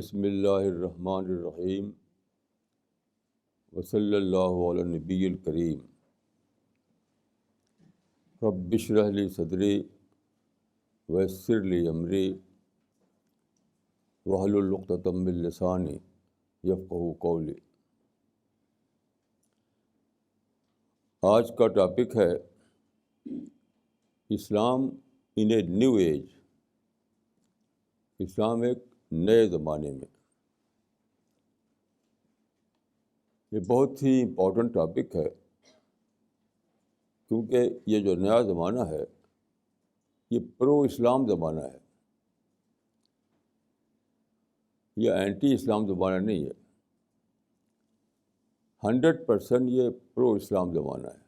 بسم اللہ الرحمن الرحیم وصلی اللہ علی النبی الکریم رب اشرح لی صدری ویسر لی امری واحلل عقدۃ من لسانی یفقہوا قولی۔ آج کا ٹاپک ہے اسلام ان اے نیو ایج، اسلام ایک نئے زمانے میں۔ یہ بہت ہی امپورٹنٹ ٹاپک ہے، کیونکہ یہ جو نیا زمانہ ہے یہ پرو اسلام زمانہ ہے، یہ اینٹی اسلام زمانہ نہیں ہے، 100% یہ پرو اسلام زمانہ ہے۔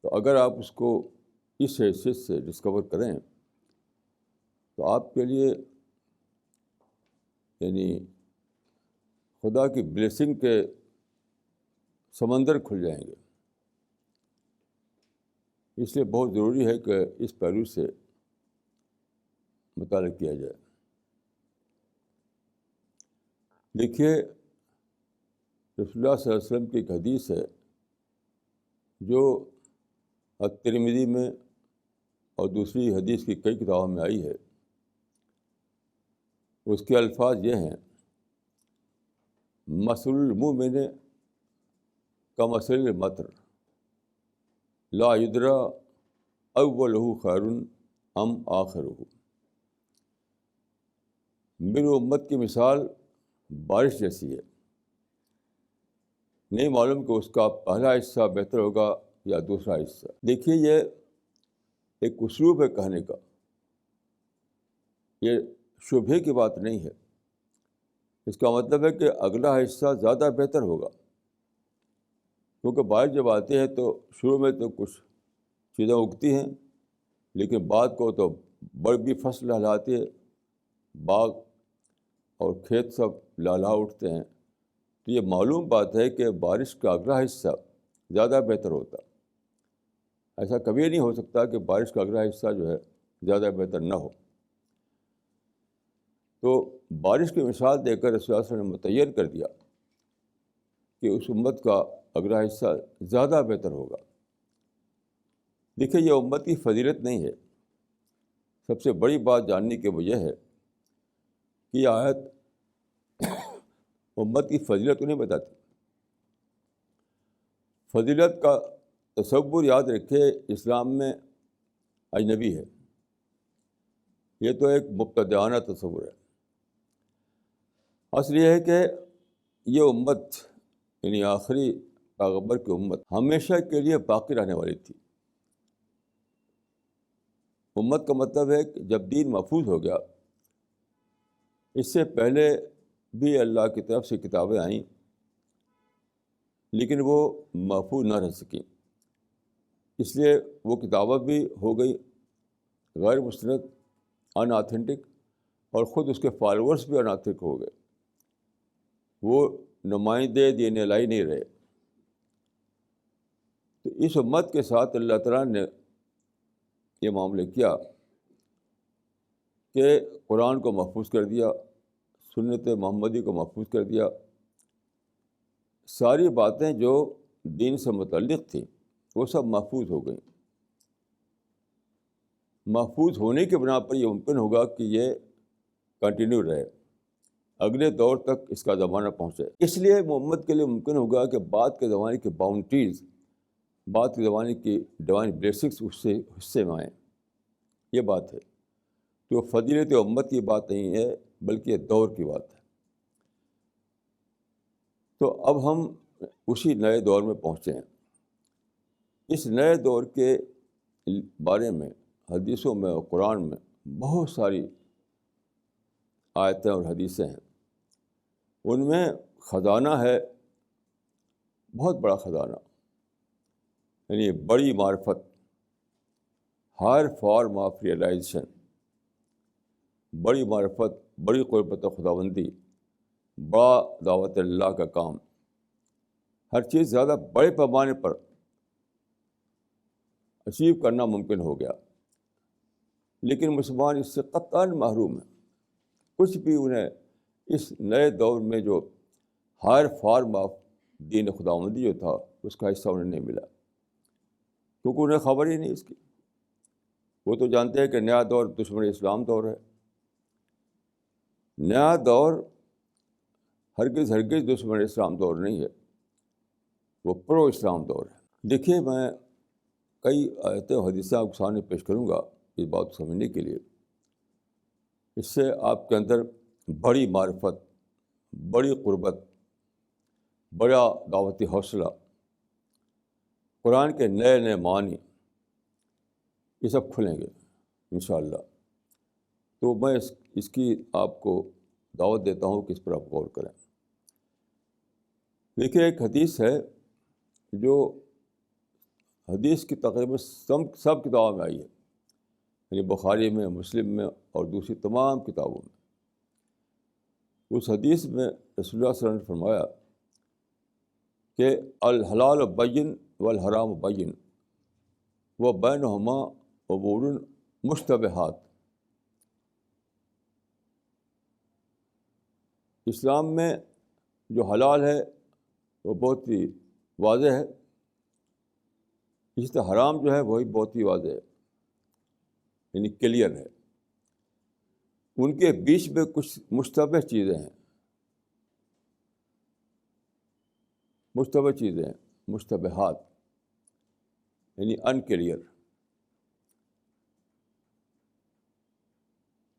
تو اگر آپ اس کو اس حیثیت سے ڈسکور کریں تو آپ کے لیے یعنی خدا کی بلیسنگ کے سمندر کھل جائیں گے۔ اس لیے بہت ضروری ہے کہ اس پہلو سے مطالعہ کیا جائے۔ دیکھیے، رسول اللہ صلی اللہ علیہ وسلم کی ایک حدیث ہے جو ترمذی میں اور دوسری حدیث کی کئی کتابوں میں آئی ہے۔ اس کے الفاظ یہ ہیں: مثل المؤمن کمثل المطر لا یدری اولہ خیر ام آخرہ۔ میری امت کی مثال بارش جیسی ہے، نہیں معلوم کہ اس کا پہلا حصہ بہتر ہوگا یا دوسرا حصہ۔ دیکھیے، یہ ایک اسلوب ہے کہنے کا، یہ شبہے کی بات نہیں ہے۔ اس کا مطلب ہے کہ اگلا حصہ زیادہ بہتر ہوگا، کیونکہ بارش جب آتی ہے تو شروع میں تو کچھ چیزیں اگتی ہیں، لیکن بعد کو تو بڑی فصل لہلاتی ہے، باغ اور کھیت سب لہلا اٹھتے ہیں۔ تو یہ معلوم بات ہے کہ بارش کا اگلا حصہ زیادہ بہتر ہوتا۔ ایسا کبھی نہیں ہو سکتا کہ بارش کا اگلا حصہ جو ہے زیادہ بہتر نہ ہو۔ تو بارش کی مثال دے کر رسول اللہ صلی اللہ علیہ وسلم نے متعین کر دیا کہ اس امت کا اگلا حصہ زیادہ بہتر ہوگا۔ دیکھیے، یہ امت کی فضیلت نہیں ہے۔ سب سے بڑی بات جاننے کی وہ یہ ہے کہ یہ آیت امت کی فضیلت کو نہیں بتاتی۔ فضیلت کا تصور یاد رکھے اسلام میں اجنبی ہے، یہ تو ایک مبتدعانہ تصور ہے۔ اصل یہ ہے کہ یہ امت یعنی آخری پیغمبر کی امت ہمیشہ کے لیے باقی رہنے والی تھی۔ امت کا مطلب ہے کہ جب دین محفوظ ہو گیا، اس سے پہلے بھی اللہ کی طرف سے کتابیں آئیں لیکن وہ محفوظ نہ رہ سکیں، اس لیے وہ کتابیں بھی ہو گئی غیر مستند، ان آتھینٹک، اور خود اس کے فالورز بھی ان آتھینٹک ہو گئے، وہ نمائندے دین الہی نہیں رہے۔ تو اس امت کے ساتھ اللہ تعالیٰ نے یہ معاملہ کیا کہ قرآن کو محفوظ کر دیا، سنت محمدی کو محفوظ کر دیا، ساری باتیں جو دین سے متعلق تھیں وہ سب محفوظ ہو گئیں۔ محفوظ ہونے کی بنا پر یہ ممکن ہوگا کہ یہ کنٹینیو رہے، اگلے دور تک اس کا زمانہ پہنچے۔ اس لیے محمد کے لیے ممکن ہوگا کہ بعد کے زمانے کی باؤنڈریز، بعد کے زمانے کی ڈیوائن بلیسنگس اس سے حصے میں آئیں۔ یہ بات ہے، تو فضیلت امت کی بات نہیں ہے بلکہ یہ دور کی بات ہے۔ تو اب ہم اسی نئے دور میں پہنچے ہیں۔ اس نئے دور کے بارے میں حدیثوں میں اور قرآن میں بہت ساری آیتیں اور حدیثیں ہیں۔ ان میں خزانہ ہے، بہت بڑا خزانہ، یعنی بڑی معرفت، ہائر فارم آف ریئلائزیشن، بڑی معرفت، بڑی قربت خداوندی، بڑا دعوت اللہ کا کام، ہر چیز زیادہ بڑے پیمانے پر اچیو کرنا ممکن ہو گیا، لیکن مسلمان اس سے قطعاً محروم ہے۔ کچھ بھی انہیں اس نئے دور میں جو ہائر فارم آف دین خداوندی جو تھا اس کا حصہ انہیں نہیں ملا، کیونکہ انہیں خبر ہی نہیں اس کی. وہ تو جانتے ہیں کہ نیا دور دشمن اسلام دور ہے. نیا دور ہرگز دشمن اسلام دور نہیں ہے، وہ پرو اسلام دور ہے. دیکھیے، میں کئی آیتیں و حدیثیں آپ کے سامنے پیش کروں گا اس بات کو سمجھنے کے لیے. اس سے آپ کے اندر بڑی معرفت، بڑی قربت، بڑا دعوتی حوصلہ، قرآن کے نئے نئے معنی، یہ سب کھلیں گے انشاءاللہ. تو میں اس کی آپ کو دعوت دیتا ہوں کہ اس پر آپ غور کریں. دیکھیے، ایک حدیث ہے جو حدیث کی تقریباً سب کتابوں میں آئی ہے، یعنی بخاری میں، مسلم میں اور دوسری تمام کتابوں میں. اس حدیث میں رسول اللہ صلی اللہ علیہ وسلم نے فرمایا کہ الحلال بین والحرام بین وبینہما امور مشتبہات. اسلام میں جو حلال ہے وہ بہت ہی واضح ہے، اسی طرح حرام جو ہے وہی بہت ہی واضح ہے، یعنی کلیئر ہے. ان کے بیچ میں کچھ مشتبہ چیزیں ہیں، مشتبہات یعنی ان کلیئر.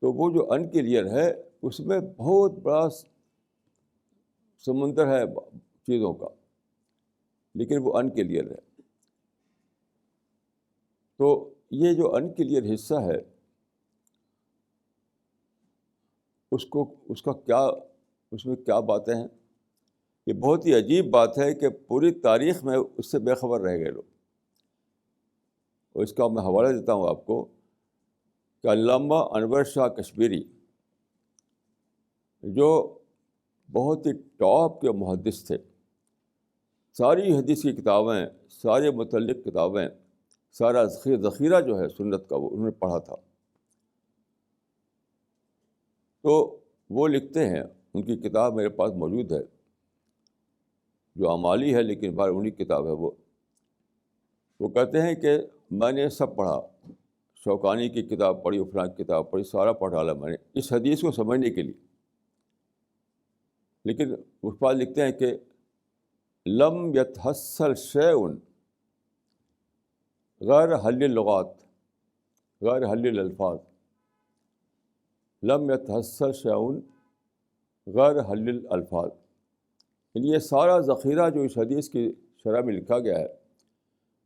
تو وہ جو ان کلیئر ہے اس میں بہت بڑا سمندر ہے چیزوں کا، لیکن وہ ان کلیئر ہے. تو یہ جو ان کلیئر حصہ ہے اس میں کیا باتیں ہیں. یہ بہت ہی عجیب بات ہے کہ پوری تاریخ میں اس سے بے خبر رہ گئے لوگ. اور اس کا میں حوالہ دیتا ہوں آپ کو کہ علامہ انور شاہ کشمیری جو بہت ہی ٹاپ کے محدث تھے، ساری حدیث کی کتابیں، سارے متعلق کتابیں، سارا ذخیرہ جو ہے سنت کا وہ انہوں نے پڑھا تھا. تو وہ لکھتے ہیں، ان کی کتاب میرے پاس موجود ہے جو اعمالی ہے لیکن بار انہی کتاب ہے. وہ کہتے ہیں کہ میں نے سب پڑھا، شوکانی کی کتاب پڑھی، فلاں کی کتاب پڑھی، سارا پڑھ ڈالا میں نے اس حدیث کو سمجھنے کے لیے. لیکن اس پر لکھتے ہیں کہ لم یتحصل شیء غیر حل اللغات، غیر حل الالفاظ، لم یتحصل شیء غیر حل الالفاظ. یعنی یہ سارا ذخیرہ جو اس حدیث کی شرح میں لکھا گیا ہے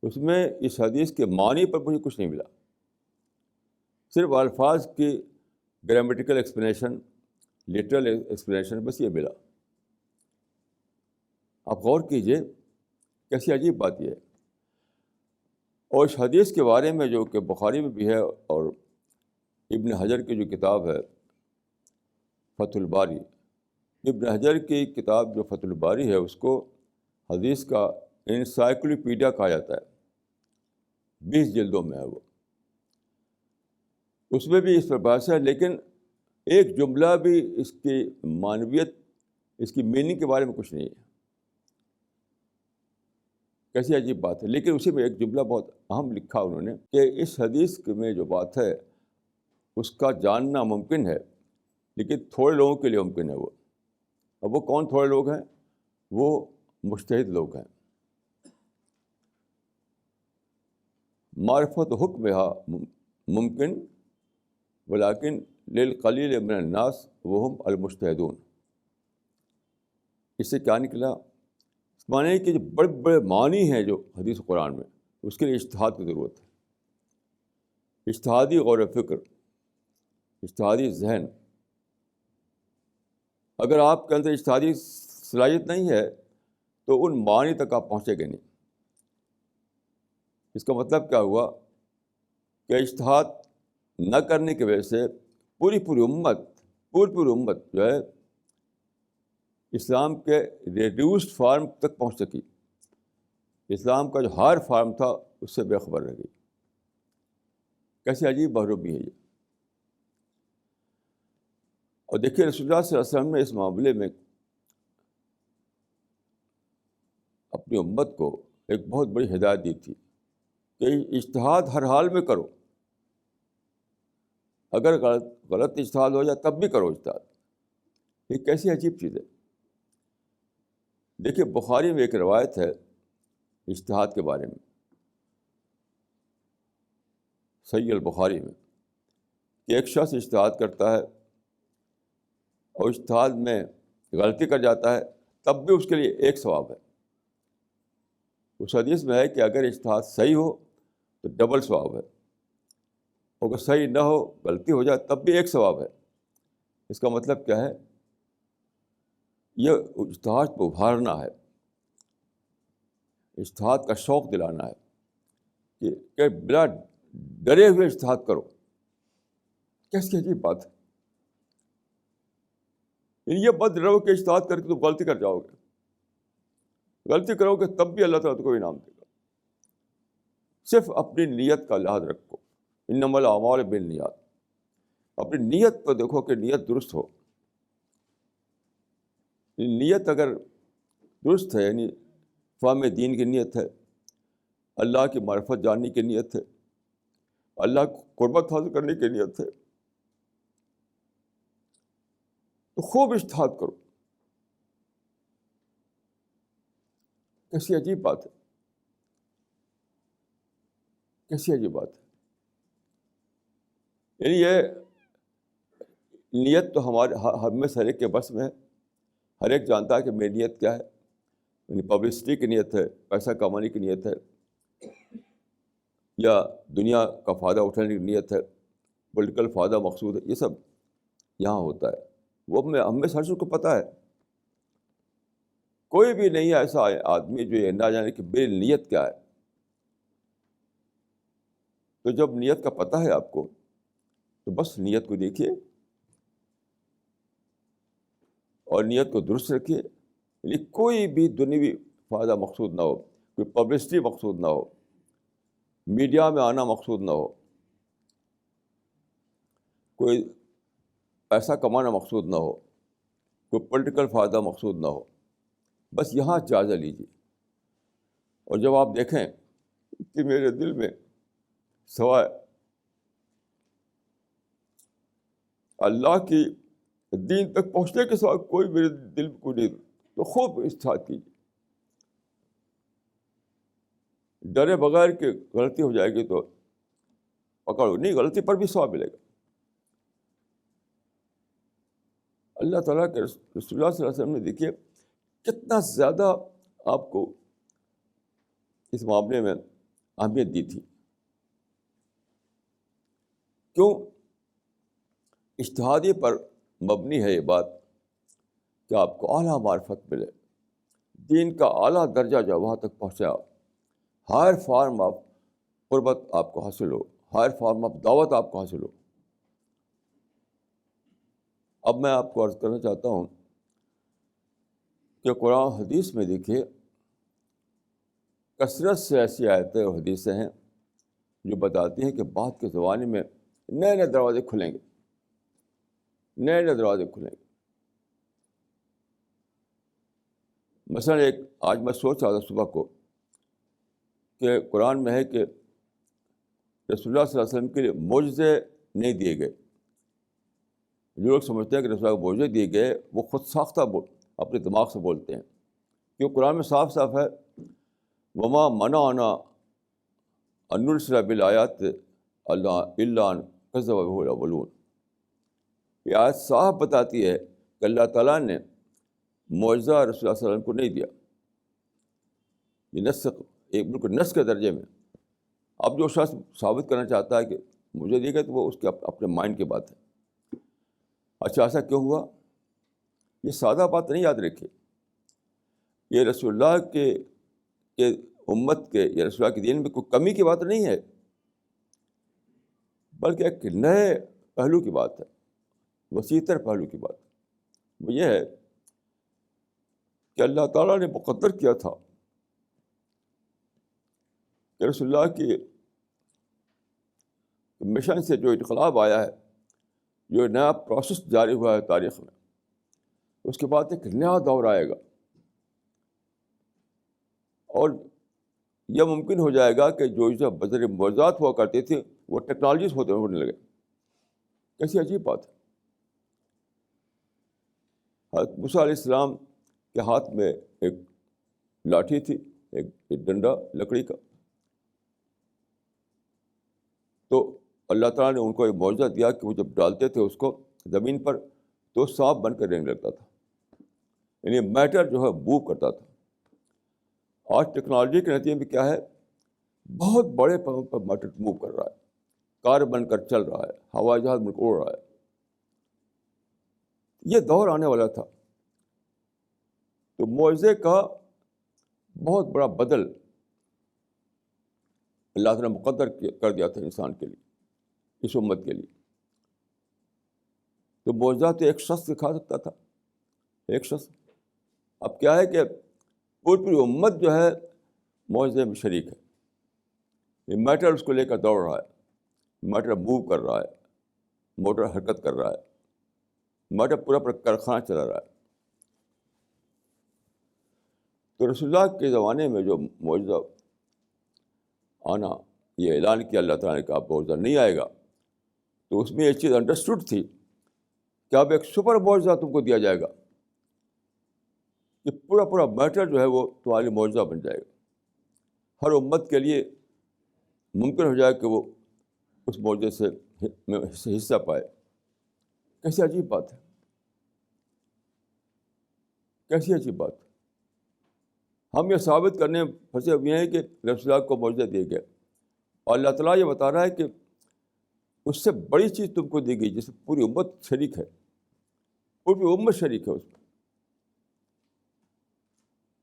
اس میں اس حدیث کے معنی پر مجھے کچھ نہیں ملا، صرف الفاظ کی گرامیٹیکل ایکسپلینیشن، لٹرل ایکسپلینیشن، بس یہ ملا. آپ غور کیجئے کیسی عجیب بات یہ ہے. اور اس حدیث کے بارے میں جو کہ بخاری میں بھی ہے اور ابن حجر کی جو کتاب ہے فتح الباری، ابن حجر کی کتاب جو فتح الباری ہے اس کو حدیث کا انسائکلوپیڈیا کہا جاتا ہے. 20 جلدوں میں ہے وہ. اس میں بھی اس پر بحث ہے، لیکن ایک جملہ بھی اس کی معنویت، اس کی میننگ کے بارے میں کچھ نہیں ہے. کیسی عجیب بات ہے. لیکن اسی میں ایک جملہ بہت اہم لکھا انہوں نے کہ اس حدیث میں جو بات ہے اس کا جاننا ممکن ہے لیکن تھوڑے لوگوں کے لیے ممکن ہے. وہ اب وہ کون تھوڑے لوگ ہیں؟ وہ مجتہد لوگ ہیں. معرفت حکمہا ممکن ولیکن للقلیل من الناس وہم المجتہدون. اس سے کیا نکلا؟ اس معنی کہ جو بڑے بڑے معنی ہیں جو حدیث قرآن میں، اس کے لیے اجتہاد کی ضرورت ہے. اجتہادی غور و فکر، اجتہادی ذہن. اگر آپ کے اندر اجتہادی صلاحیت نہیں ہے تو ان معنی تک آپ پہنچے گے نہیں. اس کا مطلب کیا ہوا کہ اجتہاد نہ کرنے کی وجہ سے پوری امت جو ہے اسلام کے ریڈیوسڈ فارم تک پہنچ سکی. اسلام کا جو ہائر فارم تھا اس سے بے خبر رہ گئی. کیسی عجیب محرومی ہے یہ. اور دیکھیے رسول اللہ صلی اللہ علیہ وسلم نے اس معاملے میں اپنی امت کو ایک بہت بڑی ہدایت دی تھی کہ اجتہاد ہر حال میں کرو، اگر غلط اجتہاد ہو جائے تب بھی کرو اجتہاد۔ یہ کیسی عجیب چیز ہے۔ دیکھیے بخاری میں ایک روایت ہے اجتہاد کے بارے میں، صحیح البخاری میں، کہ ایک شخص اجتہاد کرتا ہے اور اجتہاد میں غلطی کر جاتا ہے تب بھی اس کے لیے ایک ثواب ہے۔ اس حدیث میں ہے کہ اگر اجتہاد صحیح ہو تو ڈبل ثواب ہے، اگر صحیح نہ ہو، غلطی ہو جائے تب بھی ایک ثواب ہے۔ اس کا مطلب کیا ہے؟ یہ اجتہاد کو ابھارنا ہے، اجتہاد کا شوق دلانا ہے کہ بلا ڈرے ہوئے اجتہاد کرو۔ کیسی عجیب بات ہے۔ یہ مت ڈرو کہ اجتہاد کر کے تم غلطی کر جاؤ گے، غلطی کرو گے تب بھی اللہ تعالیٰ تم کو انعام دے گا۔ صرف اپنی نیت کا لحاظ رکھو، انما الاعمال بالنیات، اپنی نیت کو دیکھو کہ نیت درست ہو۔ نیت اگر درست ہے، یعنی فہم دین کی نیت ہے، اللہ کی معرفت جاننے کی نیت ہے، اللہ کو قربت حاصل کرنے کی نیت ہے، تو خوب اجتہاد کرو۔ کیسی عجیب بات ہے، کیسی عجیب بات ہے۔ یعنی یہ نیت تو ہم میں سے ہر ایک کے بس میں ہے، ہر ایک جانتا ہے کہ میری نیت کیا ہے۔ یعنی پبلسٹی کی نیت ہے، پیسہ کمانے کی نیت ہے، یا دنیا کا فائدہ اٹھانے کی نیت ہے، پولیٹیکل فائدہ مقصود ہے، یہ سب یہاں ہوتا ہے۔ وہ ہم میں ہر کو پتہ ہے۔ کوئی بھی نہیں ہے ایسا آدمی جو یہ نہ جانے کہ میری نیت کیا ہے۔ تو جب نیت کا پتہ ہے آپ کو تو بس نیت کو دیکھیے اور نیت کو درست رکھیے۔ یعنی کوئی بھی دنیوی فائدہ مقصود نہ ہو، کوئی پبلسٹی مقصود نہ ہو، میڈیا میں آنا مقصود نہ ہو، کوئی پیسہ کمانا مقصود نہ ہو، کوئی پولیٹیکل فائدہ مقصود نہ ہو۔ بس یہاں جائزہ لیجیے، اور جب آپ دیکھیں کہ میرے دل میں سوائے اللہ کی دین تک پہنچنے کے سوا کوئی میرے دل میں کوئی نہیں، تو خوب اجتہاد کیجیے، ڈرے بغیر کہ غلطی ہو جائے گی تو پکڑو نہیں، غلطی پر بھی ثواب ملے گا۔ اللہ تعالیٰ کے رسول اللہ صلی اللہ علیہ وسلم نے دیکھیے کتنا زیادہ آپ کو اس معاملے میں اہمیت دی تھی۔ کیوں؟ اجتہادی پر مبنی ہے یہ بات کہ آپ کو اعلیٰ معرفت ملے، دین کا اعلیٰ درجہ جو وہاں تک پہنچا، ہائر فارم آف قربت آپ کو حاصل ہو، ہائر فارم آف دعوت آپ کو حاصل ہو۔ اب میں آپ کو عرض کرنا چاہتا ہوں کہ قرآن حدیث میں دیکھیے کثرت سے ایسی آیتیں اور حدیثیں ہیں جو بتاتی ہیں کہ بعد کے زمانے میں نئے نئے دروازے کھلیں گے، نئے نئے دروازے کھلیں گے۔ مثلا آج میں سوچ رہا تھا صبح کو کہ قرآن میں ہے کہ رسول اللہ صلی اللہ علیہ وسلم کے لیے معجزے نہیں دیے گئے۔ جو لوگ سمجھتے ہیں کہ رسول اللہ کو معجزے دیے گئے وہ خود ساختہ اپنے دماغ سے بولتے ہیں، کیونکہ قرآن میں صاف صاف ہے وما منعنا ان نرسل بالآیات الا ان کذب بها الاولون۔ یہ آیت صاف بتاتی ہے کہ اللہ تعالیٰ نے معجزہ رسول اللہ صلی اللہ علیہ وسلم کو نہیں دیا۔ یہ نص، ایک بالکل نص کے درجے میں۔ اب جو شخص ثابت کرنا چاہتا ہے کہ مجھے دیا گیا تو وہ اس کے اپنے مائنڈ کی بات ہے۔ اچھا ایسا کیوں ہوا؟ یہ سادہ بات نہیں، یاد رکھیے، یہ رسول اللہ کے امت کے یا رسول اللہ کے دین میں کوئی کمی کی بات نہیں ہے، بلکہ ایک نئے پہلو کی بات ہے، وسیع تر پہلو کی بات۔ وہ یہ ہے کہ اللہ تعالیٰ نے مقدر کیا تھا کہ رسول اللہ کی مشن سے جو انقلاب آیا ہے، جو نیا پروسیس جاری ہوا ہے تاریخ میں، اس کے بعد ایک نیا دور آئے گا، اور یہ ممکن ہو جائے گا کہ جو بذریعہ معجزات ہوا کرتے تھے وہ ٹیکنالوجیز ہونے لگے. کیسی عجیب بات ہے. حضرت موسیٰ علیہ السلام کے ہاتھ میں ایک لاٹھی تھی، ایک ڈنڈا لکڑی کا، تو اللہ تعالیٰ نے ان کو ایک معجزہ دیا کہ وہ جب ڈالتے تھے اس کو زمین پر تو سانپ بن کر رہنے لگتا تھا، یعنی میٹر جو ہے موو کرتا تھا. آج ٹیکنالوجی کے نتیجے میں کیا ہے، بہت بڑے پیمانے پر میٹر موو کر رہا ہے، کار بن کر چل رہا ہے، ہوائی جہاز بن کر اڑ رہا ہے. یہ دور آنے والا تھا. تو معجزے کا بہت بڑا بدل اللہ تعالیٰ نے مقدر کر دیا تھا انسان کے لیے، اس امت کے لیے. تو معجزہ تو ایک شخص دکھا سکتا تھا، ایک شخص. اب کیا ہے کہ پوری امت جو ہے معجزے میں شریک ہے. یہ میٹر اس کو لے کر دوڑ رہا ہے، میٹر موو کر رہا ہے، موٹر حرکت کر رہا ہے، میٹر پورا کارخانہ چلا رہا ہے. تو رسول اللہ کے زمانے میں جو معجزہ آنا، یہ اعلان کیا اللہ تعالیٰ نے کہ اب معجزہ نہیں آئے گا، تو اس میں یہ چیز انڈرسٹوڈ تھی کہ اب ایک سپر معجزہ تم کو دیا جائے گا کہ پورا میٹر جو ہے وہ تمہاری معجزہ بن جائے گا. ہر امت کے لیے ممکن ہو جائے کہ وہ اس معجزے سے حصہ پائے. کیسی عجیب بات ہے، کیسی عجیب بات. ہم یہ ثابت کرنے پھنسے ہوئے ہیں کہ رسول اللہ کو معجزہ دیے گئے، اور اللہ تعالیٰ یہ بتا رہا ہے کہ اس سے بڑی چیز تم کو دی گئی جس میں پوری امت شریک ہے، پوری امت شریک ہے اس میں.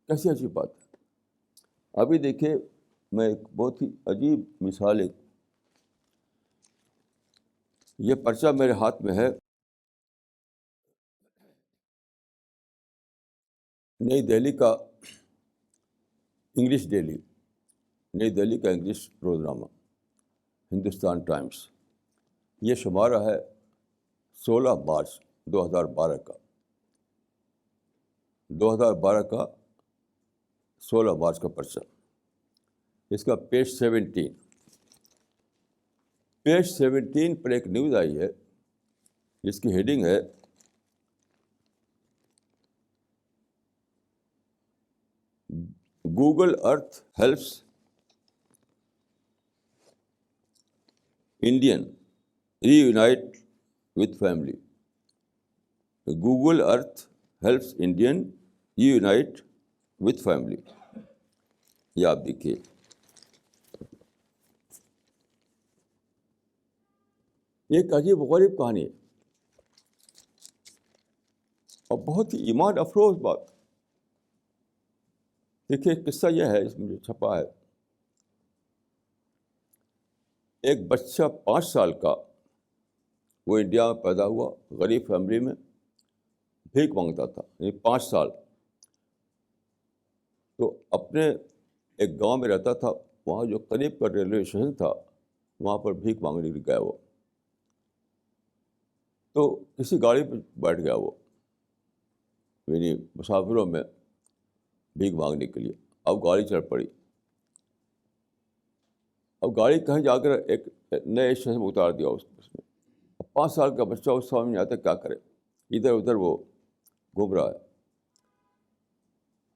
کیسی عجیب بات ہے. ابھی دیکھیے، میں ایک بہت ہی عجیب مثال، یہ پرچہ میرے ہاتھ میں ہے، نئی دہلی کا انگلش ڈیلی، نئی دہلی کا انگلش روزنامہ ہندوستان ٹائمز. یہ شمارہ ہے 16 مارچ 2012 کا، 2012 کا 16 مارچ کا پرچہ. اس کا پیج 17 پر ایک نیوز آئی ہے جس کی ہیڈنگ ہے Google Earth helps Indian reunite with family. Google Earth helps Indian reunite with family. یہ آپ دیکھیے. یہ ایک عجیب غریب کہانی ہے اور بہت ہی ایمان افروز بات. دیکھیے قصہ یہ ہے، اس میں جو چھپا ہے، ایک بچہ 5 سال کا، وہ انڈیا میں پیدا ہوا، غریب فیملی میں بھیک مانگتا تھا، یعنی 5 سال. تو اپنے ایک گاؤں میں رہتا تھا، وہاں جو قریب کا ریلوے اسٹیشن تھا وہاں پر بھیک مانگنے گیا وہ. تو کسی گاڑی پہ بیٹھ گیا وہ، یعنی مسافروں میں بھیک مانگنے کے لیے. اب گاڑی چل پڑی. اب گاڑی کہیں جا کر ایک نئے اسٹیشن میں اتار دیا اس نے. اب 5 سال کا بچہ، اس سمجھ نہیں آتا کیا کرے، ادھر ادھر وہ گھوم رہا ہے.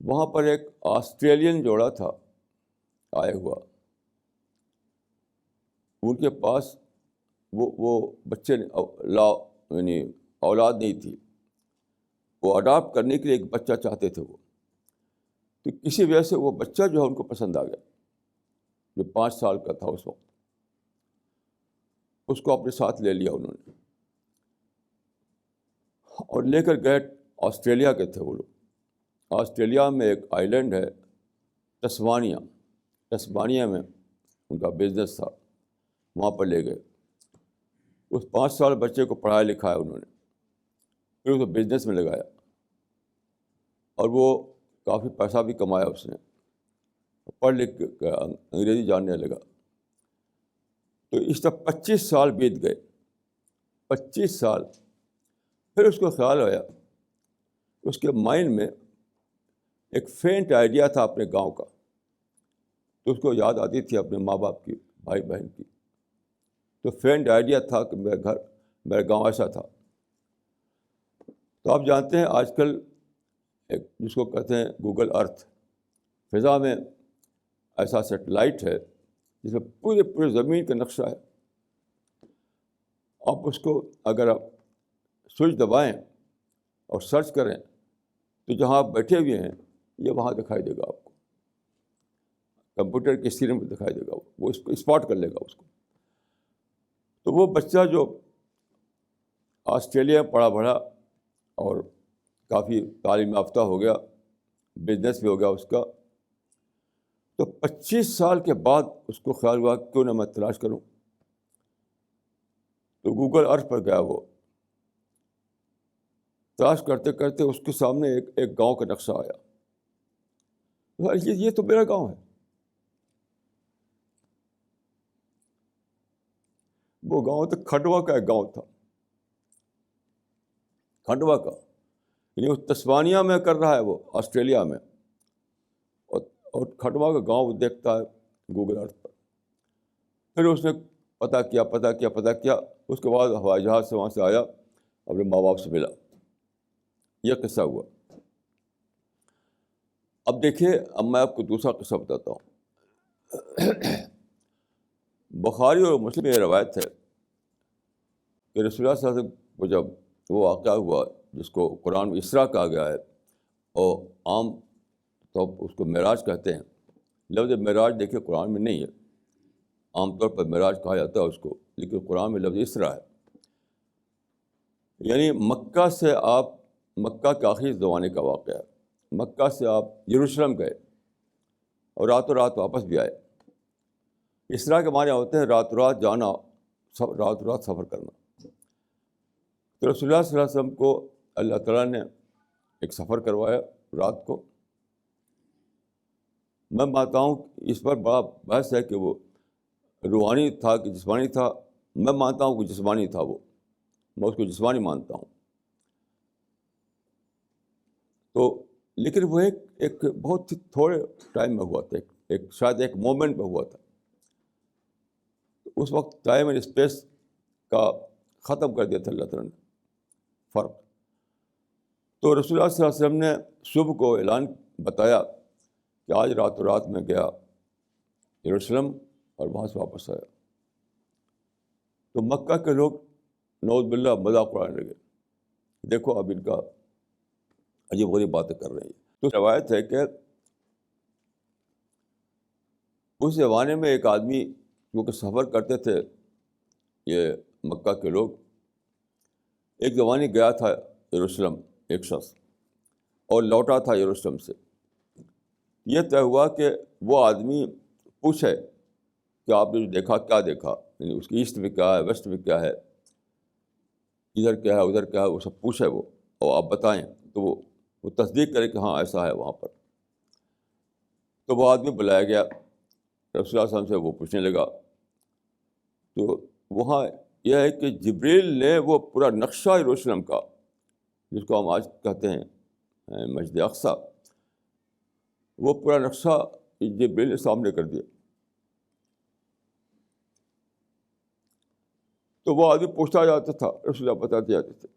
وہاں پر ایک آسٹریلین جوڑا تھا آئے ہوا، ان کے پاس وہ بچے یعنی اولاد نہیں تھی، وہ اڈاپٹ کرنے کے لیے ایک بچہ چاہتے تھے وہ. تو کسی وجہ سے وہ بچہ جو ہے ان کو پسند آ گیا، جو 5 سال کا تھا اس وقت. اس کو اپنے ساتھ لے لیا انہوں نے اور لے کر گئے. آسٹریلیا کے تھے وہ لوگ. آسٹریلیا میں ایک آئی لینڈ ہے ٹسمانیہ میں ان کا بزنس تھا، وہاں پر لے گئے. اس 5 سال بچے کو پڑھایا لکھایا انہوں نے، پھر اس کو بزنس میں لگایا اور وہ کافی پیسہ بھی کمایا اس نے، پڑھ لکھ کے انگریزی جاننے لگا. تو اس طرح 25 سال بیت گئے. 25 سال پھر اس کو خیال آیا، اس کے مائنڈ میں ایک فینٹ آئیڈیا تھا اپنے گاؤں کا، تو اس کو یاد آتی تھی اپنے ماں باپ کی، بھائی بہن کی. تو فینٹ آئیڈیا تھا کہ میرا گاؤں ایسا تھا. تو آپ جانتے ہیں آج کل ایک جس کو کہتے ہیں گوگل ارتھ، فضا میں ایسا سیٹلائٹ ہے جس میں پورے زمین کا نقشہ ہے. آپ اس کو اگر آپ سوئچ دبائیں اور سرچ کریں تو جہاں آپ بیٹھے ہوئے ہیں یہ وہاں دکھائی دے گا آپ کو، کمپیوٹر کی اسکرین پہ دکھائی دے گا، وہ اس کو اسپاٹ کر لے گا اس کو. تو وہ بچہ جو آسٹریلیا میں پڑھا بڑھا اور کافی تعلیم یافتہ ہو گیا، بزنس بھی ہو گیا اس کا، تو 25 سال کے بعد اس کو خیال ہوا کیوں نہ میں تلاش کروں. تو گوگل ارتھ پر گیا، وہ تلاش کرتے کرتے اس کے سامنے ایک گاؤں کا نقشہ آیا. یہ تو میرا گاؤں ہے. وہ گاؤں تو کھنڈوا کا ایک گاؤں تھا، کھنڈوا کا، یعنی وہ تسمانیہ میں کر رہا ہے، وہ آسٹریلیا میں، اور کھنڈوا کا گاؤں وہ دیکھتا ہے گوگل ارتھ پر. پھر اس نے پتہ کیا. اس کے بعد ہوائی جہاز سے وہاں سے آیا، اپنے ماں باپ سے ملا. یہ قصہ ہوا. اب دیکھیے، اب میں آپ کو دوسرا قصہ بتاتا ہوں. بخاری اور مسلم میں یہ روایت ہے کہ رسول اللہ صلی اللہ علیہ وسلم کو جب وہ واقعہ ہوا جس کو قرآن میں اسراء کہا گیا ہے، اور عام تو اس کو معراج کہتے ہیں. لفظ معراج دیکھیے قرآن میں نہیں ہے، عام طور پر معراج کہا جاتا ہے اس کو، لیکن قرآن میں لفظ اسراء ہے. یعنی مکہ کے آخری زمانے کا واقعہ ہے. مکہ سے آپ یروشلم گئے اور راتوں رات واپس بھی آئے. اسراء کے معنی ہوتے ہیں راتوں رات جانا، راتوں رات سفر کرنا. تو رسول اللہ صلی اللہ علیہ وسلم کو اللہ تعالیٰ نے ایک سفر کروایا رات کو. میں مانتا ہوں اس پر بڑا بحث ہے کہ وہ روحانی تھا کہ جسمانی تھا. میں مانتا ہوں کہ جسمانی تھا، میں اس کو جسمانی مانتا ہوں. تو لیکن وہ ایک بہت ہی تھوڑے ٹائم میں ہوا تھا، شاید ایک مومنٹ میں ہوا تھا. اس وقت ٹائم اینڈ اسپیس کا ختم کر دیا تھا اللہ تعالیٰ نے فرق. تو رسول اللہ صلی اللہ علیہ وسلم نے صبح کو اعلان بتایا کہ آج راتوں رات میں گیا یروشلم اور وہاں سے واپس آیا. تو مکہ کے لوگ نعوذ باللہ مذاق اڑانے لگے، دیکھو اب ان کا عجیب غریب باتیں کر رہے ہیں. تو روایت ہے کہ اس زمانے میں ایک آدمی جو کہ سفر کرتے تھے یہ مکہ کے لوگ، ایک زمانے گیا تھا یروشلم ایک شخص اور لوٹا تھا یروشلم سے. یہ طے ہوا کہ وہ آدمی پوچھے کہ آپ نے جو دیکھا کیا دیکھا، یعنی اس کی ایسٹ میں کیا ہے، ویسٹ میں کیا ہے، ادھر کیا ہے ادھر کیا ہے، وہ سب پوچھے وہ، اور آپ بتائیں. تو وہ تصدیق کرے کہ ہاں ایسا ہے وہاں پر. تو وہ آدمی بلایا گیا، رسول اللہ صلی اللہ علیہ وسلم سے وہ پوچھنے لگا. تو وہاں یہ ہے کہ جبریل نے وہ پورا نقشہ یروشلم کا، جس کو ہم آج کہتے ہیں مسجد اقصیٰ، وہ پورا نقشہ جبریل نے سامنے کر دیا. تو وہ آدمی پوچھتا جاتا تھا، رسول اللہ بتاتے جاتے تھے.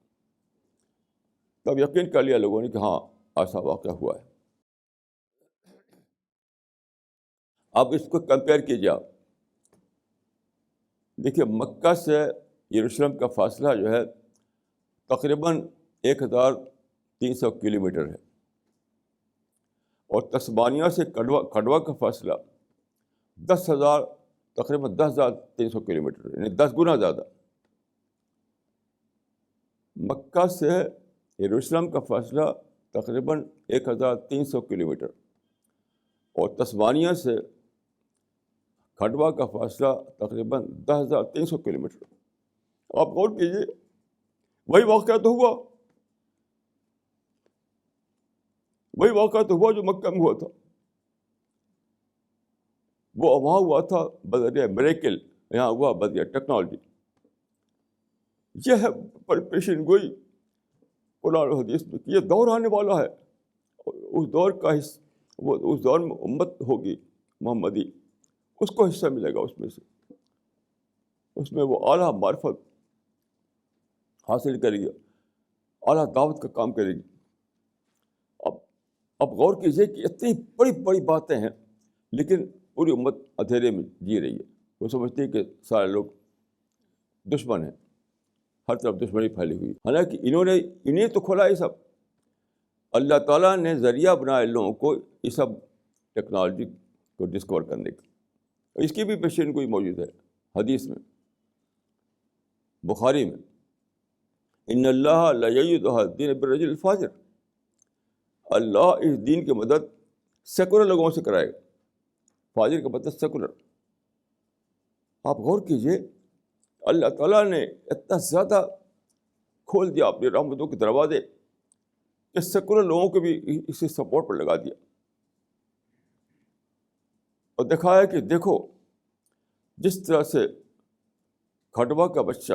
تب یقین کر لیا لوگوں نے کہ ہاں ایسا واقعہ ہوا ہے. اب اس کو کمپیئر کیجیے آپ. دیکھیے مکہ سے یروشلم کا فاصلہ جو ہے تقریباً 1300 کلومیٹر ہے، اور تسمانیہ سے کھنڈوا کا فاصلہ تقریباً 10,300 کلومیٹر، یعنی 10 گنا زیادہ. مکہ سے یروشلم کا فاصلہ تقریباً 1300 کلومیٹر، اور تسمانیہ سے کھنڈوا کا فاصلہ تقریباً 10,300 کلومیٹر. آپ غور کیجیے، وہی واقعہ تو ہوا جو مکہ میں ہوا تھا. وہ وہاں ہوا تھا بذریعہ میریکل، یہاں ہوا بذریعہ ٹیکنالوجی. یہ ہے پیشین گوئی قرآن و حدیث میں کہ یہ دور آنے والا ہے، اس دور کا وہ اس دور میں امت ہوگی محمدی، اس کو حصہ ملے گا اس میں سے، اس میں وہ اعلیٰ معرفت حاصل کرے گی، اعلیٰ دعوت کا کام کرے گی۔ اب غور کیجیے کہ اتنی بڑی بڑی باتیں ہیں، لیکن پوری امت اندھیرے میں جی رہی ہے۔ وہ سمجھتی ہے کہ سارے لوگ دشمن ہیں، ہر طرف دشمنی پھیلی ہوئی، حالانکہ انہیں تو کھولا یہ سب۔ اللہ تعالیٰ نے ذریعہ بنایا لوگوں کو یہ سب ٹیکنالوجی کو ڈسکور کرنے کا۔ اس کی بھی پیشین گوئی موجود ہے حدیث میں، بخاری میں، ان اللہ لا یؤید ھذا الدین بالرجل الفاجر، اللہ اس دین کی مدد سیکولر لوگوں سے کرائے گا۔ فاجر کا مطلب سیکولر۔ آپ غور کیجیے، اللہ تعالیٰ نے اتنا زیادہ کھول دیا اپنی رحمتوں کے دروازے کہ سیکولر لوگوں کو بھی اسی سپورٹ پر لگا دیا، اور دکھایا کہ دیکھو جس طرح سے کھٹوا کا بچہ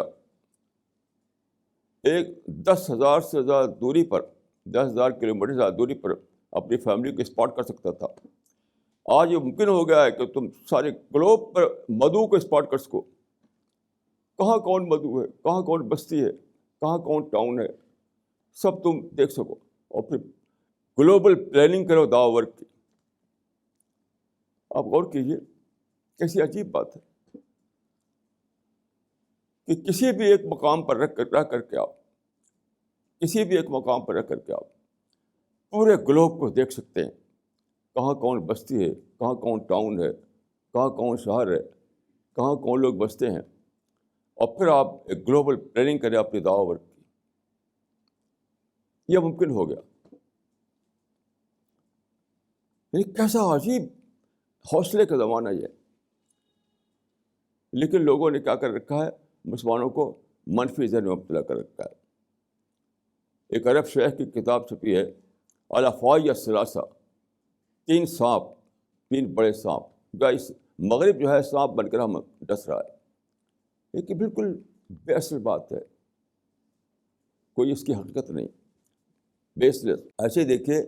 ایک 10,000 سے زیادہ دوری پر، 10,000 کلومیٹر سے زیادہ دوری پر اپنی فیملی کو اسپاٹ کر سکتا تھا، آج یہ ممکن ہو گیا ہے کہ تم سارے گلوب پر مدعو کو اسپاٹ کر سکو، کہاں کون مدعو ہے، کہاں کون بستی ہے، کہاں کون ٹاؤن ہے، سب تم دیکھ سکو، اور پھر گلوبل پلاننگ کرو دعوی ورک کی۔ آپ غور کیجیے کیسی عجیب بات ہے کہ کسی بھی ایک مقام پر رہ کر کے آپ، کسی بھی ایک مقام پر رہ کر کے آپ پورے گلوب کو دیکھ سکتے ہیں، کہاں کون بستی ہے، کہاں کون ٹاؤن ہے، کہاں کون شہر ہے، کہاں کون لوگ بستے ہیں، اور پھر آپ ایک گلوبل پلاننگ کریں اپنی دعوی ورک کی۔ یہ ممکن ہو گیا۔ یہ کیسا عجیب حوصلے کا زمانہ یہ، لیکن لوگوں نے کیا کر رکھا ہے، مسلمانوں کو منفی ذہن میں مبتلا کر رکھا ہے۔ ایک عرب شیخ کی کتاب چھپی ہے، الافواج الثلاثہ، 3 سانپ، 3 بڑے سانپ، گائس مغرب جو ہے سانپ بن کر ہم ڈس رہا ہے۔ یہ کہ بالکل بے اصل بات ہے، کوئی اس کی حقیقت نہیں، بیس لیس۔ ایسے دیکھیے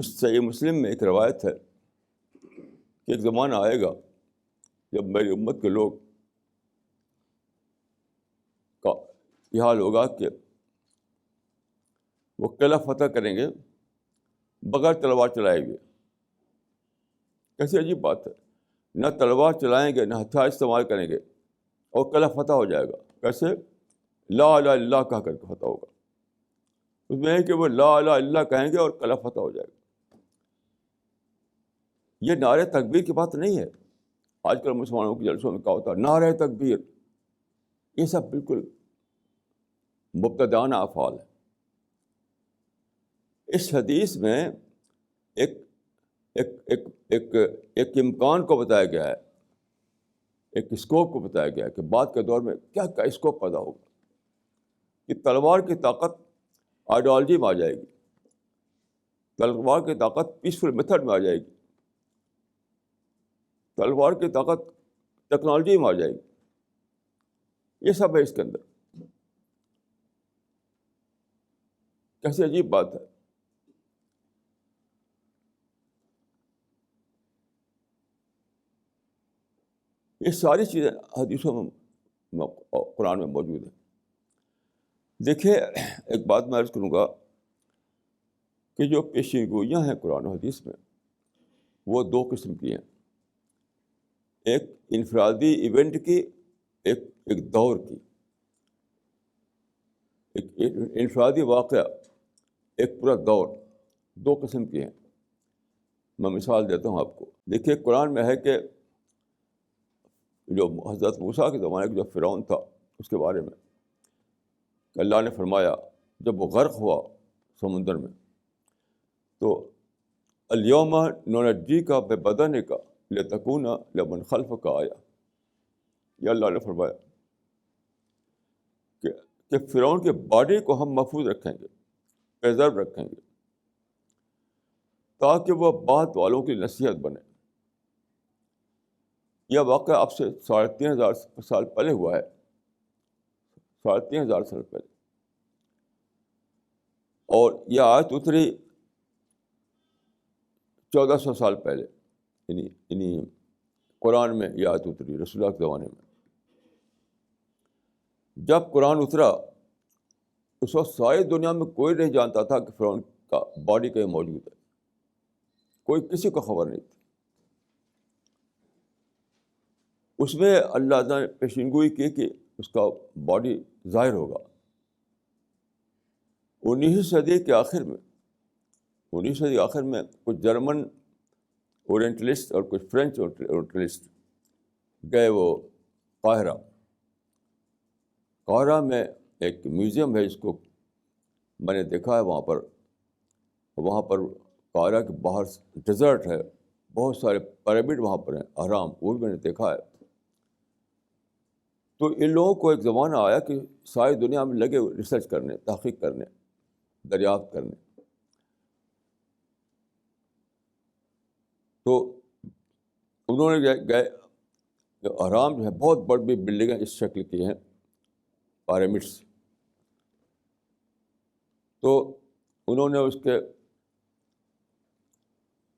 صحیح مسلم میں ایک روایت ہے کہ ایک زمانہ آئے گا جب میری امت کے لوگ کا یہ حال ہوگا کہ وہ قلعہ فتح کریں گے بغیر تلوار چلائے ہوئے۔ کیسی عجیب بات ہے، نہ تلوار چلائیں گے، نہ ہتھیار استعمال کریں گے، اور قلعہ فتح ہو جائے گا۔ کیسے؟ لا الہ الا اللہ کہہ کر کے فتح ہوگا۔ اس میں ہے کہ وہ لا الہ الا اللہ کہیں گے اور قلعہ فتح ہو جائے گا۔ یہ نعرہ تکبیر کی بات نہیں ہے۔ آج کل مسلمانوں کے جلسوں میں کیا ہوتا ہے، نعرہ تکبیر، یہ سب بالکل مبتدعانہ افعال ہے۔ اس حدیث میں ایک ایک ایک ایک ایک امکان کو بتایا گیا ہے، ایک اسکوپ کو بتایا گیا ہے کہ بعد کے دور میں کیا کیا اسکوپ پیدا ہوگا، کہ تلوار کی طاقت آئیڈیالوجی میں آ جائے گی، تلوار کی طاقت پیسفل میتھڈ میں آ جائے گی، تلوار کی طاقت ٹیکنالوجی میں آ جائے گی۔ یہ سب ہے اس کے اندر۔ کیسی عجیب بات ہے۔ یہ ساری چیزیں حدیثوں میں قرآن میں موجود ہیں۔ دیکھیے ایک بات میں عرض کروں گا کہ جو پیشین گوئیاں ہیں قرآن و حدیث میں، وہ 2 قسم کی ہیں، ایک انفرادی ایونٹ کی، ایک دور کی، ایک انفرادی واقعہ، ایک پورا دور، 2 قسم کی ہیں۔ میں مثال دیتا ہوں آپ کو۔ دیکھیے قرآن میں ہے کہ جو حضرت موسیٰ کے زمانے کا جو فرعون تھا اس کے بارے میں کہ اللہ نے فرمایا جب وہ غرق ہوا سمندر میں تو الیوم ننجیک ببدنک لتکون لمن خلفک آیہ، یہ اللہ نے فرمایا کہ فرعون کے باڈی کو ہم محفوظ رکھیں گے، پریزرو رکھیں گے، تاکہ وہ بعد والوں کی نصیحت بنے۔ یہ واقعہ اب سے 3,500 سال پہلے ہوا ہے، 3,500 سال پہلے. اور یہ آیت اتری 1400 سال پہلے. یعنی قرآن میں یہ آیت اتری رسول اللہ کے زمانے میں. جب قرآن اترا اس وقت ساری دنیا میں کوئی نہیں جانتا تھا کہ فرعون کا باڈی کہیں موجود ہے. کوئی کسی کو خبر نہیں تھی. اس میں اللہ نے پیشین گوئی کی کہ اس کا باڈی ظاہر ہوگا. 19ویں صدی کے آخر میں کچھ جرمن اورینٹلسٹ اور کچھ فرینچ اورینٹلسٹ گئے وہ قاہرہ میں ایک میوزیم ہے جس کو میں نے دیکھا ہے وہاں پر قاہرہ کے باہر ڈیزرٹ ہے, بہت سارے پیرامڈ وہاں پر ہیں, اہرام, وہ بھی میں نے دیکھا ہے. تو ان لوگوں کو ایک زمانہ آیا کہ ساری دنیا میں لگے ریسرچ کرنے, تحقیق کرنے, دریافت کرنے. تو انہوں نے گئے اہرام جو ہے بہت بڑی بلڈنگیں اس شکل کی ہیں, پیرامڈس. تو انہوں نے اس کے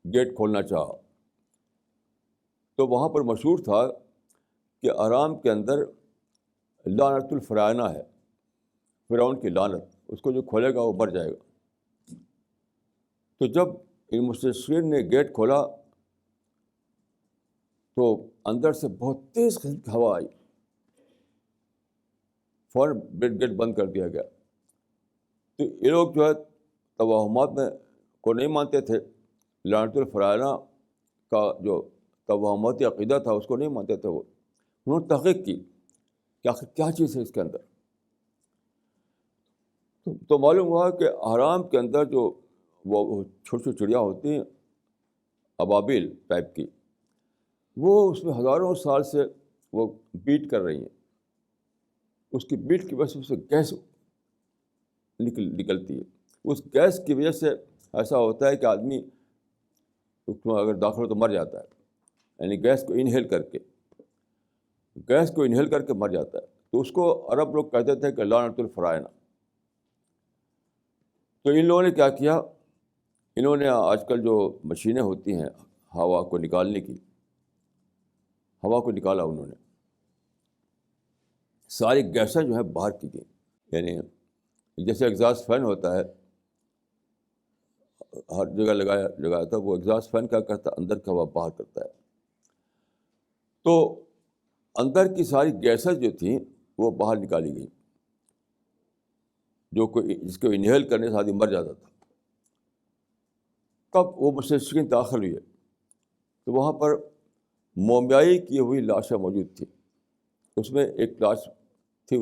گیٹ کھولنا چاہا. تو وہاں پر مشہور تھا کہ اہرام کے اندر لعنت الفرعونہ ہے, فرعون کی لعنت, اس کو جو کھولے گا وہ مر جائے گا. تو جب ان مستشرقین نے گیٹ کھولا تو اندر سے بہت تیز ہوا آئی, فوراً گیٹ بند کر دیا گیا. تو یہ لوگ جو ہے توہمات میں کو نہیں مانتے تھے, لعنت الفرعونہ کا جو توہماتی عقیدہ تھا اس کو نہیں مانتے تھے. انہوں نے تحقیق کی کہ آخر کیا چیز ہے اس کے اندر. تو معلوم ہوا کہ اہرام کے اندر جو وہ چھوٹی چھوٹی چڑیا ہوتی ہیں ابابیل ٹائپ کی, وہ اس میں ہزاروں سال سے وہ بیٹ کر رہی ہیں. اس کی بیٹ کی وجہ سے گیس نکلتی ہے. اس گیس کی وجہ سے ایسا ہوتا ہے کہ آدمی اس میں اگر داخل ہو تو مر جاتا ہے, یعنی گیس کو انہیل کر کے مر جاتا ہے. تو اس کو عرب لوگ کہتے تھے کہ لعنت الفرعونہ. تو ان لوگوں نے کیا کیا, انہوں نے آج کل جو مشینیں ہوتی ہیں ہوا کو نکالنے کی, ہوا کو نکالا انہوں نے, ساری گیسیں جو ہے باہر کی گئیں. یعنی جیسے ایگزاسٹ فین ہوتا ہے ہر جگہ لگایا تھا, وہ ایگزاسٹ فین کیا کرتا ہے, اندر کی ہوا باہر کرتا ہے. تو اندر کی ساری گیسیں جو تھیں وہ باہر نکالی گئیں, جس کو انہیل کرنے سے آدمی مر جاتا تھا. تب وہ مستشرقین داخل ہوئے تو وہاں پر مومیائی کی ہوئی لاشیں موجود تھیں. اس میں ایک لاش تھی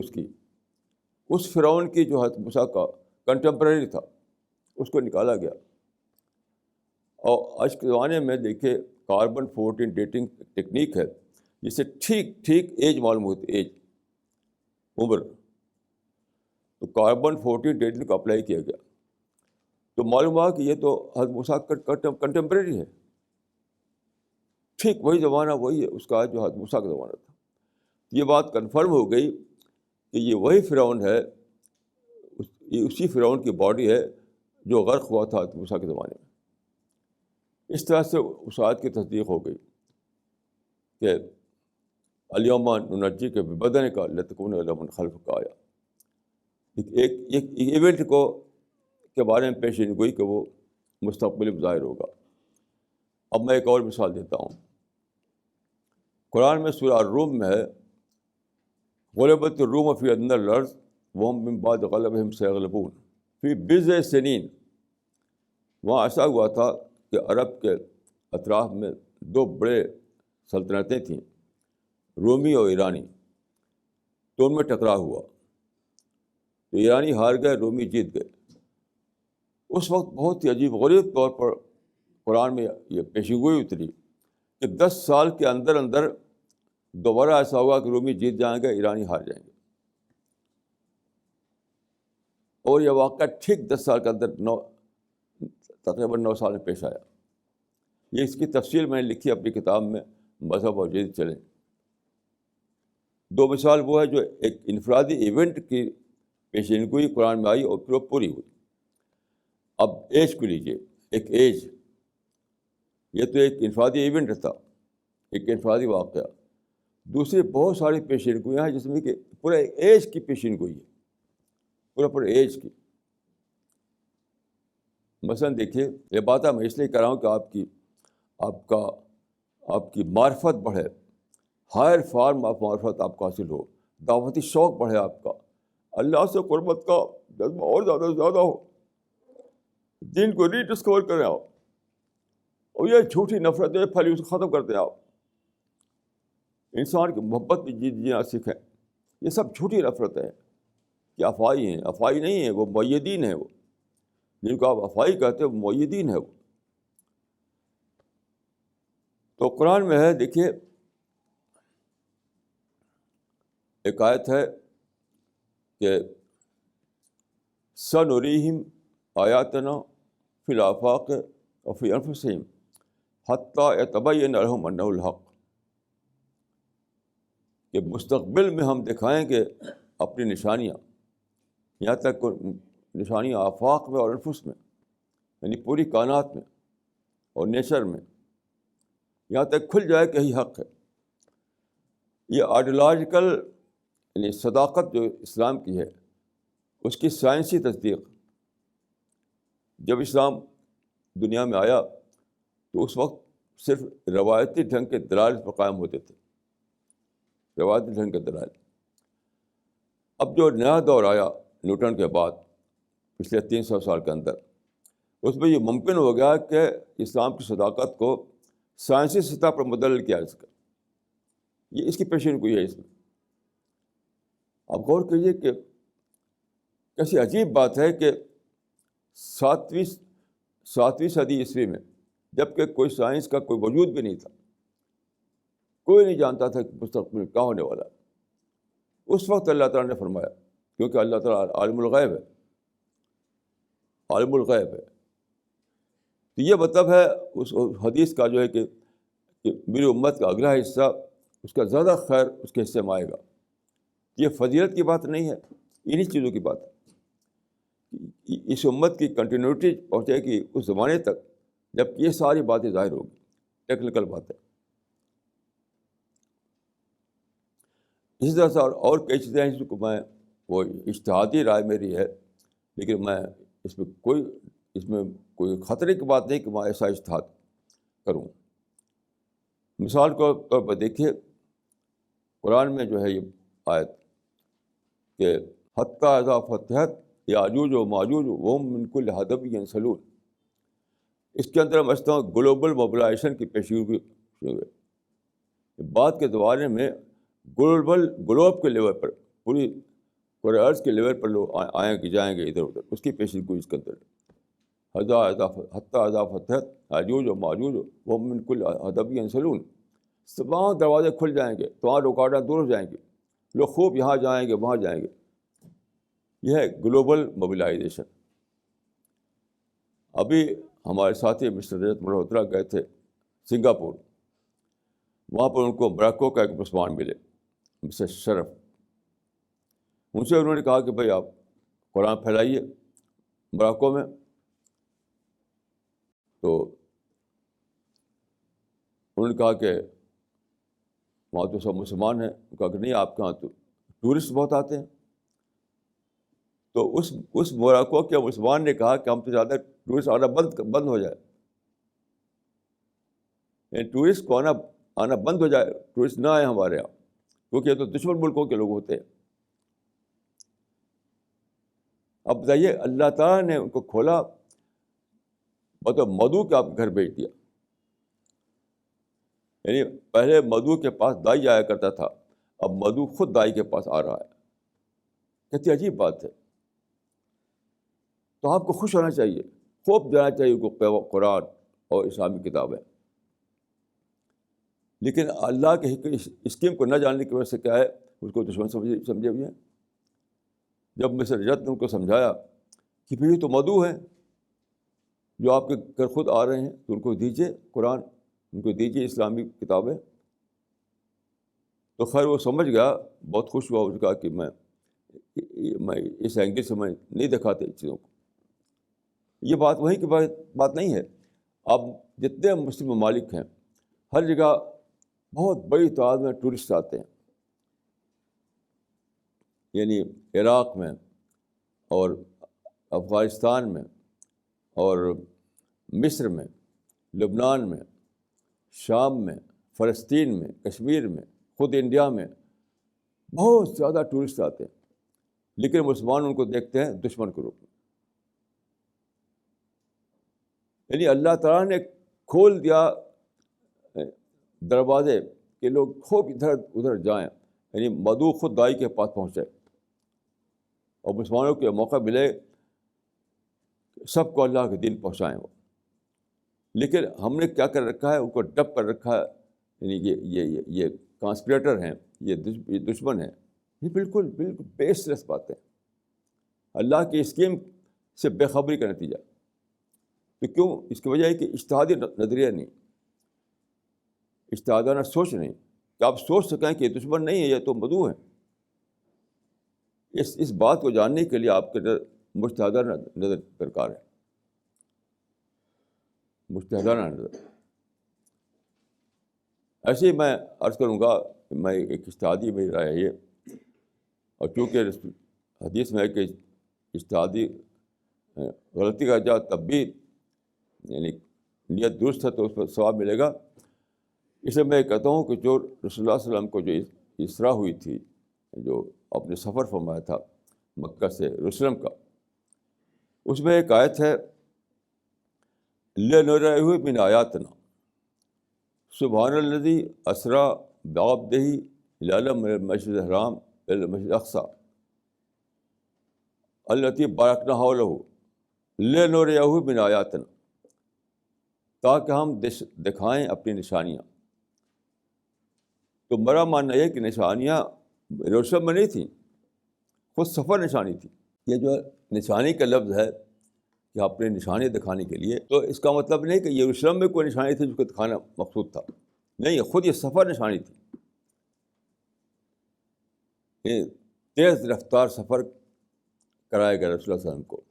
اس فرعون کی جو حضرت موسیٰ کا کنٹمپریری تھا, اس کو نکالا گیا. اور آج کے زمانے میں دیکھیے کاربن 14 ڈیٹنگ ٹیکنیک ہے, جس سے ٹھیک ایج معلوم ہوتی ہے, ایج, عمر. تو کاربن 14 ڈیٹنگ کو اپلائی کیا گیا تو معلوم ہوا کہ یہ تو حضرت موسیٰ کا کنٹمپریری ہے. ٹھیک وہی زمانہ وہی ہے اس کا جو حضرت موسیٰ کا زمانہ تھا. یہ بات کنفرم ہو گئی کہ یہ وہی فرعون ہے, یہ اسی فرعون کی باڈی ہے جو غرق ہوا تھا حضرت موسیٰ کے زمانے میں. اس طرح سے اس آیت کی تصدیق ہو گئی کہ الیوم ننجی کے بدن کا لتکون لمن خلف کا آیا. ایک ایونٹ کے بارے میں پیشین گوئی کہ وہ مستقبل میں ظاہر ہوگا. اب میں ایک اور مثال دیتا ہوں. قرآن میں سورہ الروم میں ہے, غلبت الروم فی ادنی الارض وہم من بعد غلبہم سیغلبون فی بضع سنین. وہاں ایسا ہوا تھا کہ عرب کے اطراف میں دو بڑے سلطنتیں تھیں, رومی اور ایرانی. تو ان میں ٹکراؤ ہوا تو ایرانی ہار گئے, رومی جیت گئے. اس وقت بہت ہی عجیب غریب طور پر قرآن میں یہ پیشگوئی اتری کہ 10 سال کے اندر دوبارہ ایسا ہوگا کہ رومی جیت جائیں گے, ایرانی ہار جائیں گے. اور یہ واقعہ ٹھیک 10 سال کے اندر تقریباً 9 سال میں پیش آیا. یہ اس کی تفصیل میں نے لکھی اپنی کتاب میں, مذہب اور جدید چلیں. دو مثال وہ ہے جو ایک انفرادی ایونٹ کی پیشین گوئی قرآن میں آئی اور پھر وہ پوری ہوئی. اب ایج کو لیجیے، ایک ایج، یہ تو ایک انفرادی ایونٹ تھا، ایک انفرادی واقعہ. دوسری بہت ساری پیشین گوئیاں ہیں جس میں کہ پورا ایج کی پیشین گوئی ہے، پورا ایج کی. مثلاً دیکھیے، یہ بات میں اس لیے کر رہا ہوں کہ آپ کی معرفت بڑھے، ہائر فارم آف معرفت آپ کو حاصل ہو، دعوتی شوق بڑھے، آپ کا اللہ سے قربت کا جذبہ اور زیادہ سے زیادہ ہو، دین کو ری ڈسکور کریں آپ، اور یہ جھوٹی نفرت جو پھیلی اس کو ختم کرتے ہیں آپ. انسان کی محبت میں جینا سیکھیں. یہ سب جھوٹی نفرت ہے کہ افواہی ہیں. افواہی نہیں ہیں، وہ مؤیدین ہیں. وہ جن کو آپ افواہی کہتے ہیں وہ مؤیدین ہیں. وہ تو قرآن میں ہے، دیکھیے ایک آیت ہے کہ سنریہم آیاتنا فی الآفاق وفی انفسہم حتی یتبین لہم انہ الحق، کہ مستقبل میں ہم دکھائیں گے اپنی نشانیاں، یہاں تک کہ نشانیاں آفاق میں اور انفس میں، یعنی پوری کائنات میں اور نیچر میں، یہاں تک کھل جائے کہ یہی حق ہے. یہ آئیڈیالوجیکل یعنی صداقت جو اسلام کی ہے اس کی سائنسی تصدیق. جب اسلام دنیا میں آیا تو اس وقت صرف روایتی ڈھنگ کے دلائل پر قائم ہوتے تھے، روایتی ڈھنگ کے دلائل. اب جو نیا دور آیا نیوٹن کے بعد پچھلے 300 سال کے اندر، اس میں یہ ممکن ہو گیا کہ اسلام کی صداقت کو سائنسی سطح پر مدلل کیا جا سکے. یہ اس کی پیشین گوئی ہے. اس میں آپ غور کیجیے کہ کیسی عجیب بات ہے کہ 7ویں صدی عیسوی میں، جب کہ کوئی سائنس کا کوئی وجود بھی نہیں تھا، کوئی نہیں جانتا تھا کہ مستقبل میں کیا ہونے والا ہے، اس وقت اللہ تعالیٰ نے فرمایا، کیونکہ اللہ تعالیٰ عالم الغیب ہے، عالم الغیب ہے. تو یہ مطلب ہے اس حدیث کا جو ہے کہ میری امت کا اگلا حصہ اس کا زیادہ خیر اس کے حصے میں آئے گا. یہ فضیلت کی بات نہیں ہے، انہی چیزوں کی بات ہے. اس امت کی کنٹینیوٹی پہنچے گی اس زمانے تک جب یہ ساری باتیں ظاہر ہوگی. ٹیکنیکل بات ہے. اسی طرح سے اور کئی چیزیں ہیں جس کو میں، وہ اجتہادی رائے میری ہے، لیکن میں اس میں کوئی خطرے کی بات نہیں کہ میں ایسا اجتہاد کروں. مثال کے طور پر دیکھیے قرآن میں جو ہے یہ آیت کہ حتیٰ اذا فتحت یاجوج و ماجوج وہم من کل حدب ینسلون، اس کے اندر ہم سمجھتا ہوں گلوبل موبلائزیشن کی پیشگوئی ہوئی. بعد کے زمانے میں گلوب کے لیول پر، پوری ارض کے لیول پر لوگ آئیں گے جائیں گے ادھر ادھر، اس کی پیشگوئی اس کے اندر. حتیٰ اذا فتحت یاجوج و ماجوج وہم من کل حدب ینسلون، تمام دروازے کھل جائیں گے، تمام رکاوٹیں دور ہو جائیں گی، لوگ خوب یہاں جائیں گے وہاں جائیں گے. یہ ہے گلوبل موبلائزیشن. ابھی ہمارے ساتھی مسٹر رجت ملہوترا گئے تھے سنگاپور، وہاں پر ان کو موراکو کا ایک مسلمان ملے، مسٹر شرف. ان سے انہوں نے کہا کہ بھائی آپ قرآن پھیلائیے موراکو میں. تو انہوں نے کہا کہ وہاں تو سب مسلمان ہیں. کہا کہ نہیں، آپ کے یہاں تو ٹورسٹ بہت آتے ہیں. تو اس موراکو کے مسلمان نے کہا کہ ہم تو زیادہ ٹورسٹ آنا بند ہو جائے، یعنی ٹورسٹ کو آنا بند ہو جائے، ٹورسٹ نہ آئے ہمارے یہاں، کیونکہ یہ تو دشمن ملکوں کے لوگ ہوتے ہیں. اب بتائیے، اللہ تعالیٰ نے ان کو کھولا، مطلب مدعو کے آپ کے گھر بھیج دیا. یعنی پہلے مدعو کے پاس دائی جایا کرتا تھا، اب مدعو خود دائی کے پاس آ رہا ہے. کتنی عجیب بات ہے. تو آپ کو خوش ہونا چاہیے، خوب دینا چاہیے ان کو قرآن اور اسلامی کتابیں. لیکن اللہ کے اسکیم کو نہ جاننے کی وجہ سے کیا ہے، اس کو دشمن سمجھے ہوئے ہیں. جب مسٹر رجت نے ان کو سمجھایا کہ پھر یہ تو مدعو ہیں جو آپ کے گھر خود آ رہے ہیں، تو ان کو دیجیے قرآن، ان کو دیجیے اسلامی کتابیں. تو خیر وہ سمجھ گیا، بہت خوش ہوا، اس کا کہ میں اس اینگل سے میں نہیں دکھاتے چیزوں کو. یہ بات وہیں کی بات نہیں ہے. اب جتنے مسلم ممالک ہیں ہر جگہ بہت بڑی تعداد میں ٹورسٹ آتے ہیں، یعنی عراق میں اور افغانستان میں اور مصر میں، لبنان میں، شام میں، فلسطین میں، کشمیر میں، خود انڈیا میں بہت زیادہ ٹورسٹ آتے ہیں، لیکن مسلمان ان کو دیکھتے ہیں دشمن کے روپ میں. یعنی اللہ تعالیٰ نے کھول دیا دروازے کہ لوگ خوب ادھر ادھر جائیں، یعنی مدعو خود دائی کے پاس پہنچے اور مسلمانوں کو موقع ملے سب کو اللہ کے دین پہنچائیں وہ. لیکن ہم نے کیا کر رکھا ہے؟ ان کو ڈب کر رکھا ہے، یعنی یہ کانسپریٹر ہیں، یہ دشمن ہیں. یہ بالکل بالکل بیس لیس باتیں، اللہ کی اسکیم سے بے خبری کا نتیجہ. تو کیوں؟ اس کی وجہ ہے کہ اجتہادی نظریہ نہیں، اجتہادانہ سوچ نہیں، کہ آپ سوچ سکیں کہ یہ دشمن نہیں ہے، یہ تو مدعو ہیں. اس بات کو جاننے کے لیے آپ کے مجتہدانہ نظر درکار ہے، مجتہدانہ نظر. ایسے ہی میں عرض کروں گا کہ میں ایک اجتہادی میری رائے ہے یہ، اور چونکہ حدیث میں ہے کہ اجتہادی غلطی کا جا تب بھی یعنی نیت درست ہے تو اس پر ثواب ملے گا. اس لیے میں کہتا ہوں کہ جو رسول اللہ صلی اللہ علیہ وسلم کو جو اسرا ہوئی تھی، جو اپنے سفر فرمایا تھا مکہ سے یروشلم کا، اس میں ایک آیت ہے لِنُرِیَهُ مِنْ آیَاتِنَا سبحان الذی اسریٰ بعبدہ لیلا من المسجد الحرام الی المسجد الاقصیٰ التی بارکنا حولہ لِنُرِیَهُ مِنْ آیَاتِنَا، تاکہ ہم دکھائیں اپنی نشانیاں. تو میرا ماننا یہ کہ نشانیاں یروشلم میں نہیں تھیں، خود سفر نشانی تھی. یہ جو نشانی کا لفظ ہے کہ اپنے نشانی دکھانے کے لیے، تو اس کا مطلب نہیں کہ یروشلم میں کوئی نشانی تھی جس کو دکھانا مقصود تھا، نہیں، خود یہ سفر نشانی تھی. یہ تیز رفتار سفر کرایا گیا رسول اللہ صلی اللہ علیہ وسلم کو.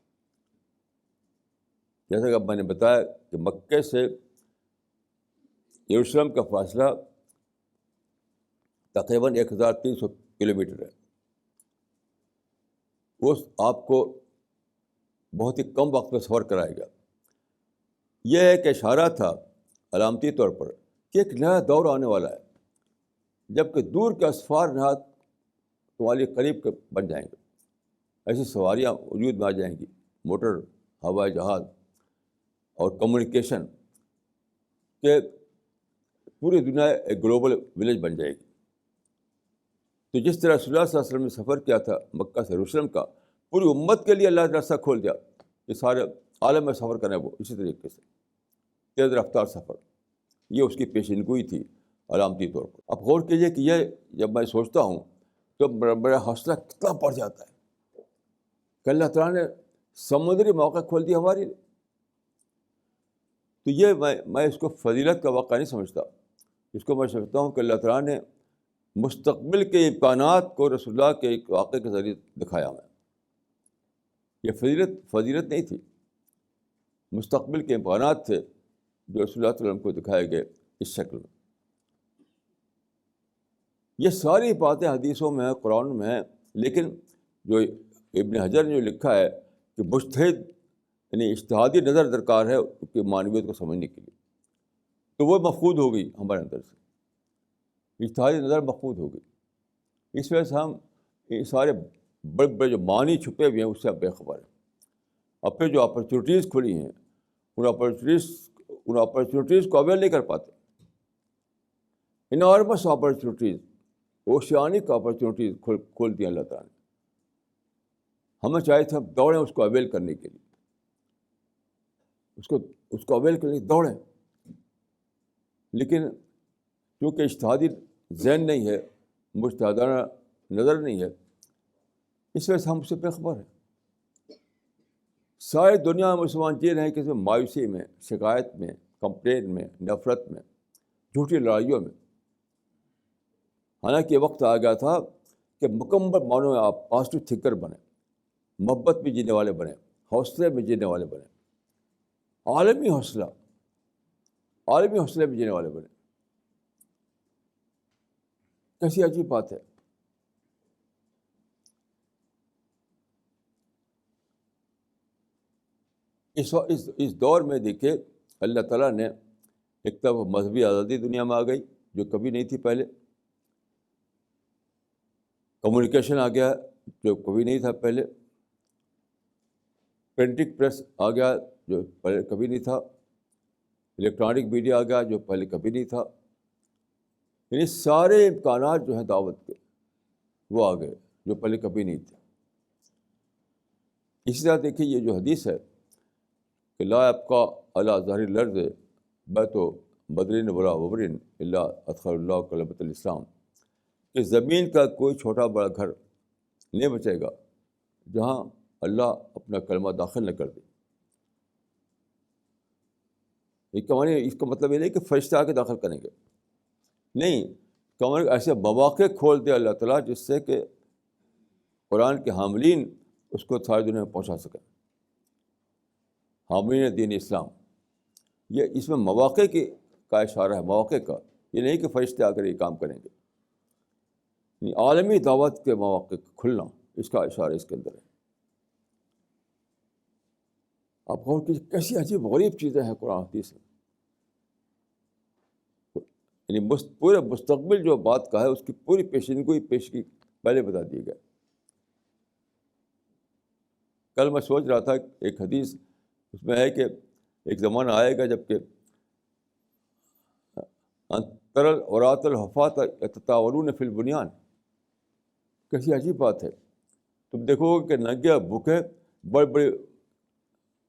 جیسا کہ میں نے بتایا کہ مکے سے یروشلم کا فاصلہ تقریباً 1300 کلومیٹر ہے. وہ آپ کو بہت ہی کم وقت میں سفر کرایا گیا. یہ ایک اشارہ تھا علامتی طور پر کہ ایک نیا دور آنے والا ہے، جب کہ دور کے اسفار نہایت تمہارے قریب کے بن جائیں گے. ایسی سواریاں وجود میں آ جائیں گی، موٹر، ہوائی جہاز اور کمیونیکیشن، کہ پوری دنیا ایک گلوبل ولیج بن جائے گی. تو جس طرح رسول اللہ صلی اللہ علیہ وسلم نے سفر کیا تھا مکہ سے یروشلم کا، پوری امت کے لیے اللہ نے راستہ کھول دیا کہ سارے عالم میں سفر کریں. وہ اسی طریقے سے تیز رفتار سفر، یہ اس کی پیشین گوئی تھی علامتی طور پر. اب غور کیجیے کہ یہ جب میں سوچتا ہوں تو میرا حوصلہ کتنا بڑھ جاتا ہے کہ اللہ تعالیٰ نے سمندری موقع کھول دیا ہمارے لیے. تو یہ میں اس کو فضیلت کا واقعہ نہیں سمجھتا، اس کو میں سمجھتا ہوں کہ اللہ تعالیٰ نے مستقبل کے امکانات کو رسول اللہ کے ایک واقعے کے ذریعے دکھایا ہمیں. یہ فضیلت نہیں تھی، مستقبل کے امکانات تھے جو رسول اللہ صلی اللہ علیہ وسلم کو دکھائے گئے اس شکل میں. یہ ساری باتیں حدیثوں میں ہیں، قرآن میں ہیں، لیکن جو ابن حجر نے جو لکھا ہے کہ مجتہد یعنی اجتہادی نظر درکار ہے اس کی معنویت کو سمجھنے کے لیے، تو وہ مفقود ہو گئی ہمارے اندر سے، اجتہادی نظر مفقود ہو گئی. اس وجہ سے ہم یہ سارے بڑے بڑے جو معنی چھپے ہوئے ہیں اس سے بے خبر ہیں. اب پہ جو اپرچونیٹیز کھلی ہیں ان اپرچونیٹیز کو اویل نہیں کر پاتے. انارمس اپرچونیٹیز، اوشیانک اپرچونیٹیز کھول دی اللہ تعالیٰ نے. ہمیں چاہیے تھا دوڑیں اس کو اویل کرنے کے لیے، اس کو اویل کرنے کے لیے دوڑیں. لیکن کیونکہ اجتہادی ذہن نہیں ہے، مجتہدانہ نظر نہیں ہے، اس وجہ سے ہم اس سے بے خبر ہیں. ساری دنیا میں مسلمان جی رہے ہیں کہ اس میں مایوسی میں، شکایت میں، کمپلین میں، نفرت میں، جھوٹی لڑائیوں میں. حالانکہ وقت آ گیا تھا کہ مکمل معنوں میں آپ پازیٹیو تھنکر بنیں، محبت میں جینے والے بنیں، حوصلے میں جینے والے بنیں، عالمی حوصلے میں جینے والے بنیں. کیسی عجیب بات ہے. اس دور میں دیکھیے اللہ تعالیٰ نے ایک طرف مذہبی آزادی دنیا میں آ گئی جو کبھی نہیں تھی پہلے، کمیونیکیشن آ گیا جو کبھی نہیں تھا پہلے، پرنٹنگ پریس آ گیا جو پہلے کبھی نہیں تھا، الیکٹرانک میڈیا آ گیا جو پہلے کبھی نہیں تھا. یعنی سارے امکانات جو ہیں دعوت کے وہ آ گئے جو پہلے کبھی نہیں تھے. اسی طرح دیکھیے یہ جو حدیث ہے کہ لا يبقى على ظهر الارض بیت بدرین ولا وبرین الا ادخل اللہ کلمۃ الاسلام، کہ زمین کا کوئی چھوٹا بڑا گھر نہیں بچے گا جہاں اللہ اپنا کلمہ داخل نہ کر دے. اس کا مطلب یہ نہیں کہ فرشتہ آ کے داخل کریں گے، نہیں، کمر ایسے مواقع کھول دے اللہ تعالیٰ جس سے کہ قرآن کے حاملین اس کو ساری دنیا میں پہنچا سکیں، حاملین دین اسلام. یہ اس میں مواقع کا اشارہ ہے، مواقع کا، یہ نہیں کہ فرشتے آ کر یہ کام کریں گے. عالمی دعوت کے مواقع کھلنا، اس کا اشارہ اس کے اندر ہے. آپ غور کیجیے کیسی عجیب غریب چیزیں ہیں قرآن حدیث میں. یعنی پورے مستقبل جو بات کا ہے اس کی پوری پیشگی پہلے بتا دی گئی. کل میں سوچ رہا تھا ایک حدیث اس میں ہے کہ ایک زمانہ آئے گا جب کہ ترل اورات الحفاظ یتطاولون فی البنیان. کیسی عجیب بات ہے. تم دیکھو گے کہ ننگے بھوکے بڑے بڑے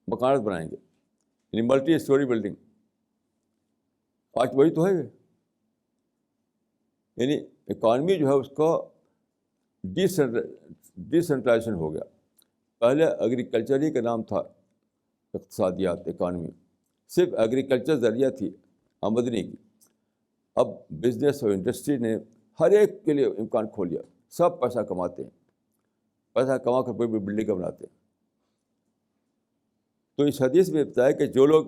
مکانات بنائیں گے، یعنی ملٹی اسٹوری بلڈنگ. آج وہی تو ہے. یعنی اکانومی جو ہے اس کا ڈیسینٹرلائزیشن ہو گیا. پہلے ایگریکلچر ہی کا نام تھا اقتصادیات، اکانومی صرف ایگریکلچر ذریعہ تھی آمدنی کی. اب بزنس اور انڈسٹری نے ہر ایک کے لیے امکان کھول لیا. سب پیسہ کماتے ہیں، پیسہ کما کر بڑی بڑی بلڈنگ بناتے ہیں. تو اس حدیث میں بتایا کہ جو لوگ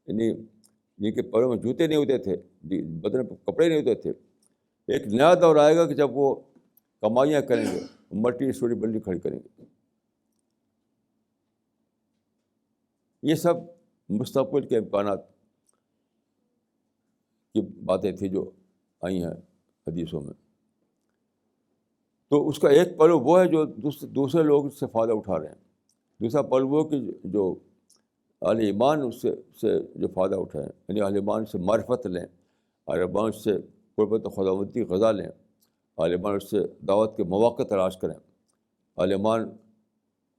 یعنی جن کے پیروں میں جوتے نہیں ہوتے تھے، بدن پہ کپڑے نہیں ہوتے تھے، ایک نیا دور آئے گا کہ جب وہ کمائیاں کریں گے، ملٹی اسٹوری بلڈنگ کھڑی کریں گے. یہ سب مستقبل کے امکانات کی باتیں تھیں جو آئی ہیں حدیثوں میں. تو اس کا ایک پہلو وہ ہے جو دوسرے لوگ اس سے فائدہ اٹھا رہے ہیں. دوسرا پہلو وہ کہ جو اہل ایمان اس سے جو فائدہ اٹھائیں، یعنی اہل ایمان سے معرفت لیں، اہل ایمان سے قربت خداوندی غذا لیں، اہل ایمان سے دعوت کے مواقع تلاش کریں، اہل ایمان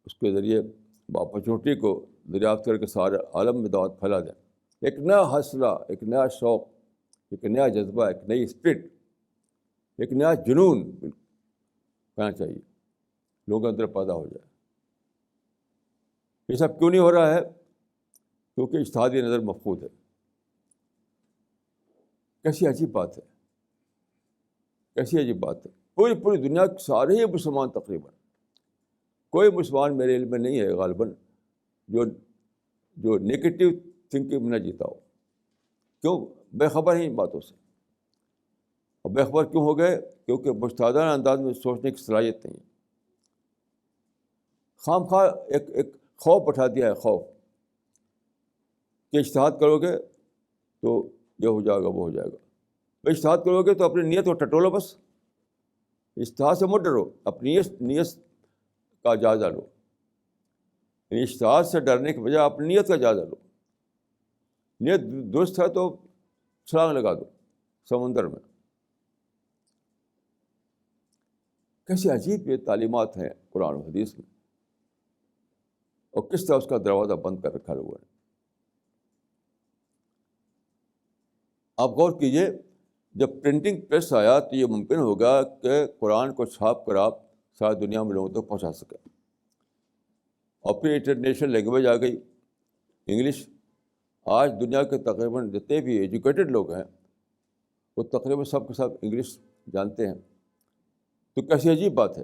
اس کے ذریعے اپرچونیٹی کو دریافت کر کے سارے عالم میں دعوت پھیلا دیں. ایک نیا حوصلہ، ایک نیا شوق، ایک نیا جذبہ، ایک نئی اسپرٹ، ایک نیا جنون کہنا چاہیے لوگوں کے اندر پیدا ہو جائے. یہ سب کیوں نہیں ہو رہا ہے؟ کیونکہ اجتہادی نظر مفقود ہے. کیسی عجیب بات ہے، کیسی عجیب بات ہے. پوری دنیا کے سارے ہی مسلمان تقریباً، کوئی مسلمان میرے علم میں نہیں ہے غالباً جو نگیٹو تھنکنگ میں نہ جیتا ہو. کیوں؟ بے خبر ہیں ان باتوں سے. اور بے خبر کیوں ہو گئے؟ کیونکہ مجتہدانہ انداز میں سوچنے کی صلاحیت نہیں ہے. خام خواہ ایک خوف بٹھا دیا ہے، خوف کہ اجتہاد کرو گے تو یہ ہو جائے گا، وہ ہو جائے گا. اجتہاد کرو گے تو اپنی نیت کو ٹٹولو بس. اجتہاد سے مت ڈرو، اپنی نیت کا جائزہ لو. اجتہاد سے ڈرنے کے بجائے اپنی نیت کا جائزہ لو. نیت درست ہے تو چھلانگ لگا دو سمندر میں. کیسی عجیب یہ تعلیمات ہیں قرآن و حدیث میں، اور کس طرح اس کا دروازہ بند کر رکھا لوگوں نے. آپ غور کیجیے، جب پرنٹنگ پریس آیا تو یہ ممکن ہوگا کہ قرآن کو چھاپ کر آپ ساری دنیا میں لوگوں تک پہنچا سکیں. اور پھر انٹرنیشنل لینگویج آ گئی، انگلش. آج دنیا کے تقریباً جتنے بھی ایجوکیٹڈ لوگ ہیں وہ تقریباً سب کے سب انگلش جانتے ہیں، تو کیسی عجیب بات ہے.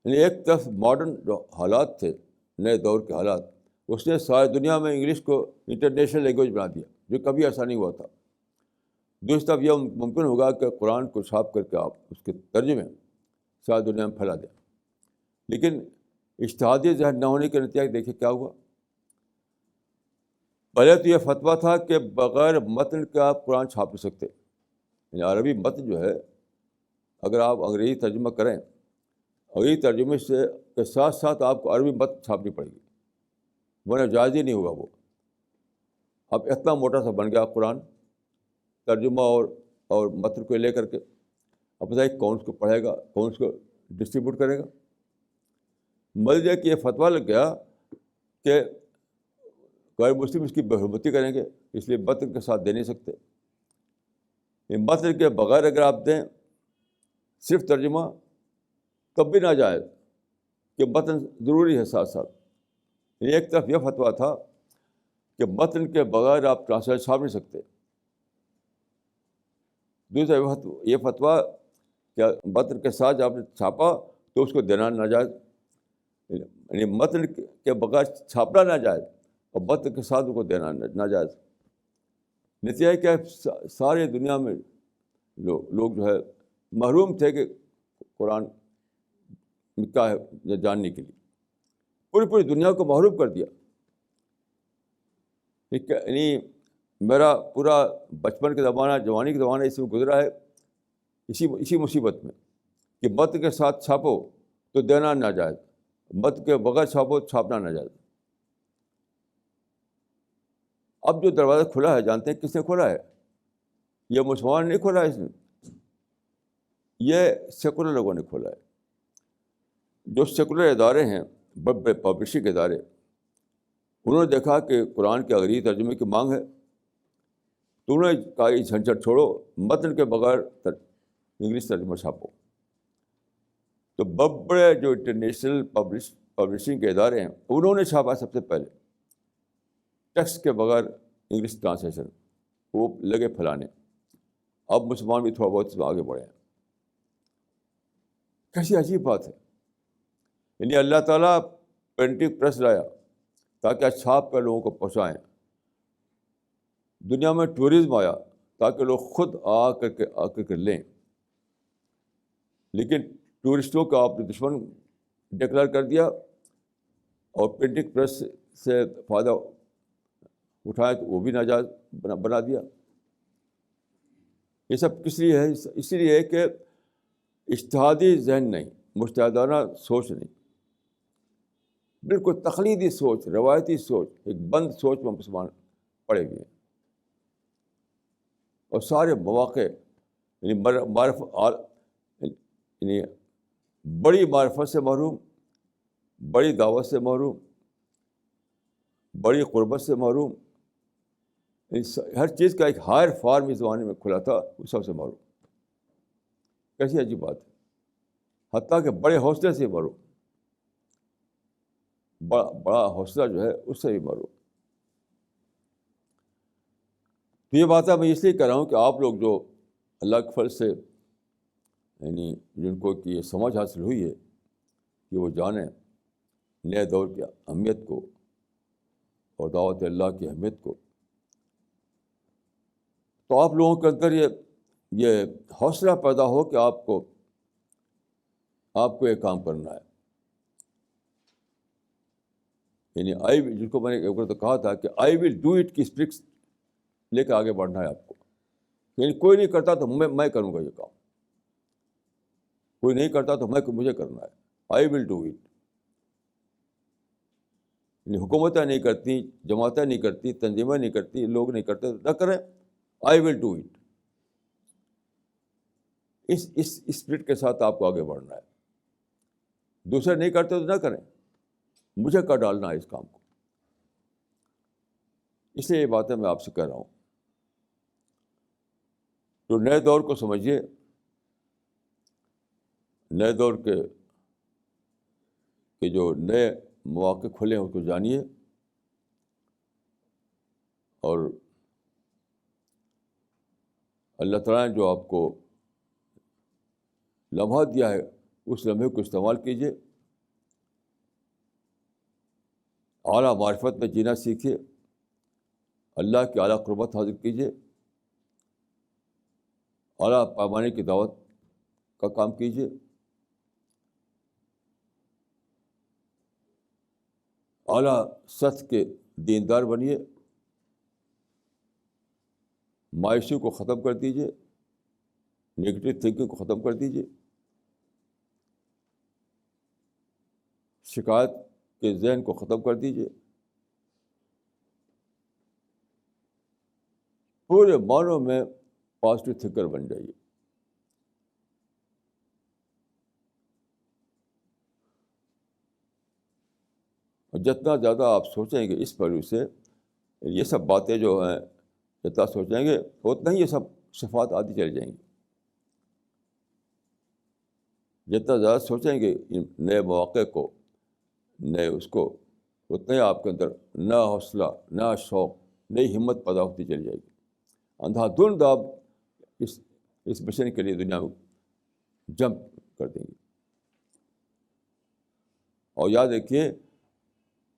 یعنی ایک طرف ماڈرن جو حالات تھے، نئے دور کے حالات، اس نے ساری دنیا میں انگلش کو انٹرنیشنل لینگویج بنا دیا، جو کبھی ایسا نہیں ہوا تھا. دوسری طرف یہ ممکن ہوگا کہ قرآن کو چھاپ کر کے آپ اس کے ترجمے ساری دنیا میں پھیلا دیں. لیکن اجتہادی ذہن نہ ہونے کے نتیجہ دیکھیے کیا ہوا. پہلے تو یہ فتویٰ تھا کہ بغیر متن کے آپ قرآن چھاپ نہیں سکتے. یعنی عربی متن جو ہے، اگر آپ انگریزی ترجمہ کریں، انگریزی ترجمے کے ساتھ ساتھ آپ کو عربی متن چھاپنی پڑے گی، ورنہ جائز ہی نہیں ہوگا وہ. اب اتنا موٹا سا بن گیا قرآن، ترجمہ اور متن کو لے کر کے. اب بتائیے کون اس کو پڑھے گا، کون اس کو ڈسٹریبیوٹ کرے گا. مزید کہ یہ فتویٰ لگ گیا کہ غیر مسلم اس کی بے حرمتی کریں گے، اس لیے متن کے ساتھ دے نہیں سکتے. یہ متن کے بغیر اگر آپ دیں صرف ترجمہ، تب بھی ناجائز کہ متن ضروری ہے ساتھ ساتھ. ایک طرف یہ فتویٰ تھا کہ متن کے بغیر آپ ٹرانسلیٹ چھاپ نہیں سکتے. دوسرا یہ فتویٰ کہ متن کے ساتھ آپ نے چھاپا تو اس کو دینا ناجائز. یعنی متن کے بغیر چھاپنا ناجائز اور متن کے ساتھ اس کو دینا ناجائز. نتیجہ کیا، ساری دنیا میں لوگ جو ہے محروم تھے کہ قرآن کیا ہے جاننے کے لیے. پوری دنیا کو محروم کر دیا. یعنی میرا پورا بچپن کا زمانہ، جوانی کا زمانہ اس میں گزرا ہے اسی مصیبت میں کہ متن کے ساتھ چھاپو تو دینا ناجائز، متن کے بغیر چھاپو تو چھاپنا ناجائز. اب جو دروازہ کھلا ہے، جانتے ہیں کس نے کھولا ہے؟ یہ مسلمان نہیں کھولا ہے، اس نے، یہ سیکولر لوگوں نے کھولا ہے. جو سیکولر ادارے ہیں، بڑے بڑے پبلشنگ ادارے، انہوں نے دیکھا کہ قرآن کے انگریزی ترجمے کی مانگ ہے، تو انہوں نے کہا یہ جھنجھٹ چھوڑو، متن کے بغیر انگلش ترجمہ چھاپو. تو بڑے جو انٹرنیشنل پبلشنگ کے ادارے ہیں، انہوں نے چھاپا سب سے پہلے ٹیکسٹ کے بغیر انگلش ٹرانسلیشن، وہ لگے پھیلانے. اب مسلمان بھی تھوڑا بہت آگے بڑھے ہیں. کیسی عجیب بات ہے. یعنی اللہ تعالیٰ پرنٹنگ پریس لایا تاکہ چھاپ کر لوگوں کو پہنچائیں. دنیا میں ٹورزم آیا تاکہ لوگ خود آ کر کے لیں. لیکن ٹورسٹوں کا آپ نے دشمن ڈکلیئر کر دیا اور پرنٹنگ پریس سے فائدہ اٹھائے تو وہ بھی ناجائز بنا دیا. یہ سب کس لیے ہے؟ اسی لیے ہے کہ اجتہادی ذہن نہیں، مجتہدانہ سوچ نہیں، بالکل تقلیدی سوچ، روایتی سوچ، ایک بند سوچ میں مسلمان پڑے ہوئے ہیں. اور سارے مواقع یعنی یعنی بڑی معرفت سے محروم، بڑی دعوت سے محروم، بڑی قربت سے محروم، ہر چیز کا ایک ہائر فارم اس زمانے میں کھلا تھا، وہ سب سے محروم. کیسی عجیب بات ہے. حتیٰ کہ بڑے حوصلے سے محروم، بڑا حوصلہ جو ہے اس سے بھی محروم. تو یہ بات میں اس لیے کہہ رہا ہوں کہ آپ لوگ جو اللہ کے فضل سے یعنی جن کو کہ یہ سمجھ حاصل ہوئی ہے کہ وہ جانیں نئے دور کی اہمیت کو اور دعوت اللہ کی اہمیت کو، تو آپ لوگوں کے اندر یہ حوصلہ پیدا ہو کہ آپ کو یہ کام کرنا ہے. یعنی جن کو میں نے ایک بار تو کہا تھا کہ آئی ول ڈو اٹ کی اسپرٹ لے کے آگے بڑھنا ہے آپ کو. یعنی کوئی نہیں کرتا تو میں کروں گا یہ کام، کوئی نہیں کرتا تو مجھے کرنا ہے. آئی ول ڈو اٹ. یعنی حکومتیں نہیں کرتی، جماعتیں نہیں کرتی، تنظیمیں نہیں کرتی، لوگ نہیں کرتے تو نہ کریں. I will do it. اس اسپرٹ کے ساتھ آپ کو آگے بڑھنا ہے. دوسرے نہیں کرتے تو نہ کریں، مجھے کر ڈالنا ہے اس کام کو. اس لیے یہ باتیں میں آپ سے کہہ رہا ہوں. تو نئے دور کو سمجھیے، نئے دور کے جو نئے مواقع کھلے ہیں اس کو جانیے، اور اللہ تعالیٰ نے جو آپ کو لمحہ دیا ہے اس لمحے کو استعمال کیجیے، اعلیٰ معرفت میں جینا سیکھیے، اللہ کی اعلیٰ قربت حاصل کیجیے، اعلیٰ پیمانے کی دعوت کا کام کیجیے، اعلیٰ سطح کے دیندار بنیے، مایوسی کو ختم کر دیجیے، نگیٹو تھنکنگ کو ختم کر دیجیے، شکایت کے ذہن کو ختم کر دیجیے، پورے معنوں میں پازیٹیو تھنکر بن جائیے۔ اور جتنا زیادہ آپ سوچیں گے اس پہلو سے، یہ سب باتیں جو ہیں جتنا سوچیں گے اتنا ہی یہ سب صفات آتی چلی جائیں گی۔ جتنا زیادہ سوچیں گے ان نئے مواقع کو، نئے اس کو، اتنا ہی آپ کے اندر نیا حوصلہ، نیا شوق، نئی ہمت پیدا ہوتی چلی جائے گی۔ اندھا دھند آپ اس مشن کے لیے دنیا میں جمپ کر دیں گے۔ اور یاد رکھیے،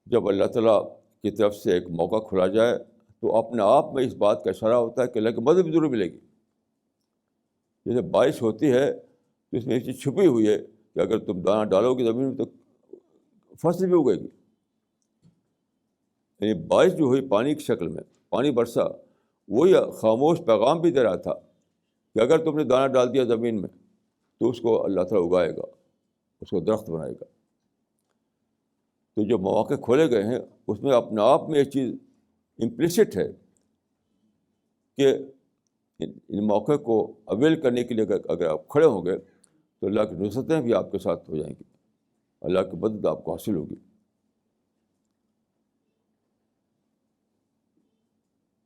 جب اللہ تعالیٰ کی طرف سے ایک موقع کھلا جائے تو اپنے آپ میں اس بات کا اشارہ ہوتا ہے کہ اللہ کی مدد بھی ضرور ملے گی۔ جیسے بارش ہوتی ہے تو اس میں ایک چیز چھپی ہوئی ہے کہ اگر تم دانہ ڈالو گے زمین میں تو فصل بھی اگے گی۔ یعنی بارش جو ہوئی پانی کی شکل میں، پانی برسا، وہی خاموش پیغام بھی دے رہا تھا کہ اگر تم نے دانہ ڈال دیا زمین میں تو اس کو اللہ تعالیٰ اگائے گا، اس کو درخت بنائے گا۔ تو جو مواقع کھولے گئے ہیں اس میں اپنے آپ میں یہ چیز امپلیسٹ ہے کہ ان موقع کو اویل کرنے کے لیے اگر آپ کھڑے ہوں گے تو اللہ کی نصرتیں بھی آپ کے ساتھ ہو جائیں گی، اللہ کی مدد آپ کو حاصل ہوگی۔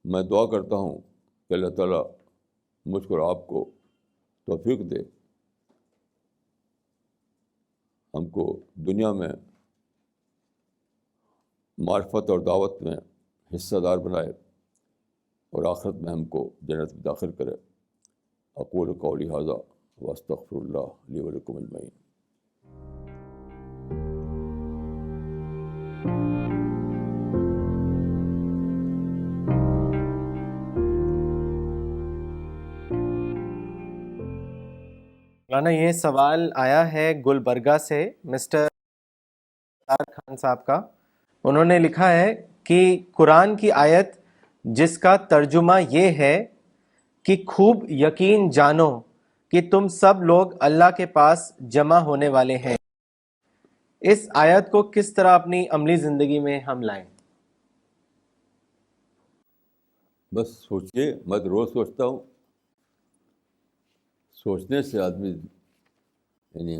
میں دعا کرتا ہوں کہ اللہ تعالیٰ مجھ کو اور آپ کو توفیق دے، ہم کو دنیا میں معرفت اور دعوت میں حصہ دار بنائے اور آخرت میں ہم کو جنت میں داخل کرے۔ اقول قولی ھذا واستغفر اللہ لی ولکم اجمعین۔ مولانا یہ سوال آیا ہے گلبرگہ سے مسٹر خان صاحب کا۔ انہوں نے لکھا ہے کہ قرآن کی آیت جس کا ترجمہ یہ ہے کہ خوب یقین جانو کہ تم سب لوگ اللہ کے پاس جمع ہونے والے ہیں، اس آیت کو کس طرح اپنی عملی زندگی میں ہم لائیں؟ بس سوچیے، میں تو روز سوچتا ہوں، سوچنے سے آدمی، یعنی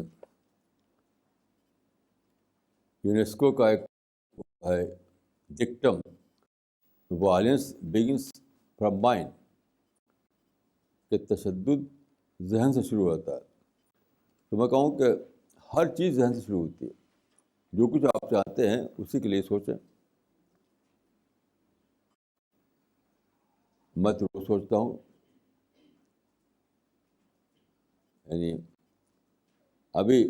یونیسکو کا ایک ہے ڈکٹم، وائلنس بگنس فرام مائنڈ، کہ تشدد ذہن سے شروع ہوتا ہے۔ تو میں کہوں کہ ہر چیز ذہن سے شروع ہوتی ہے، جو کچھ آپ چاہتے ہیں اسی کے لیے سوچیں۔ میں تو روز سوچتا ہوں، یعنی ابھی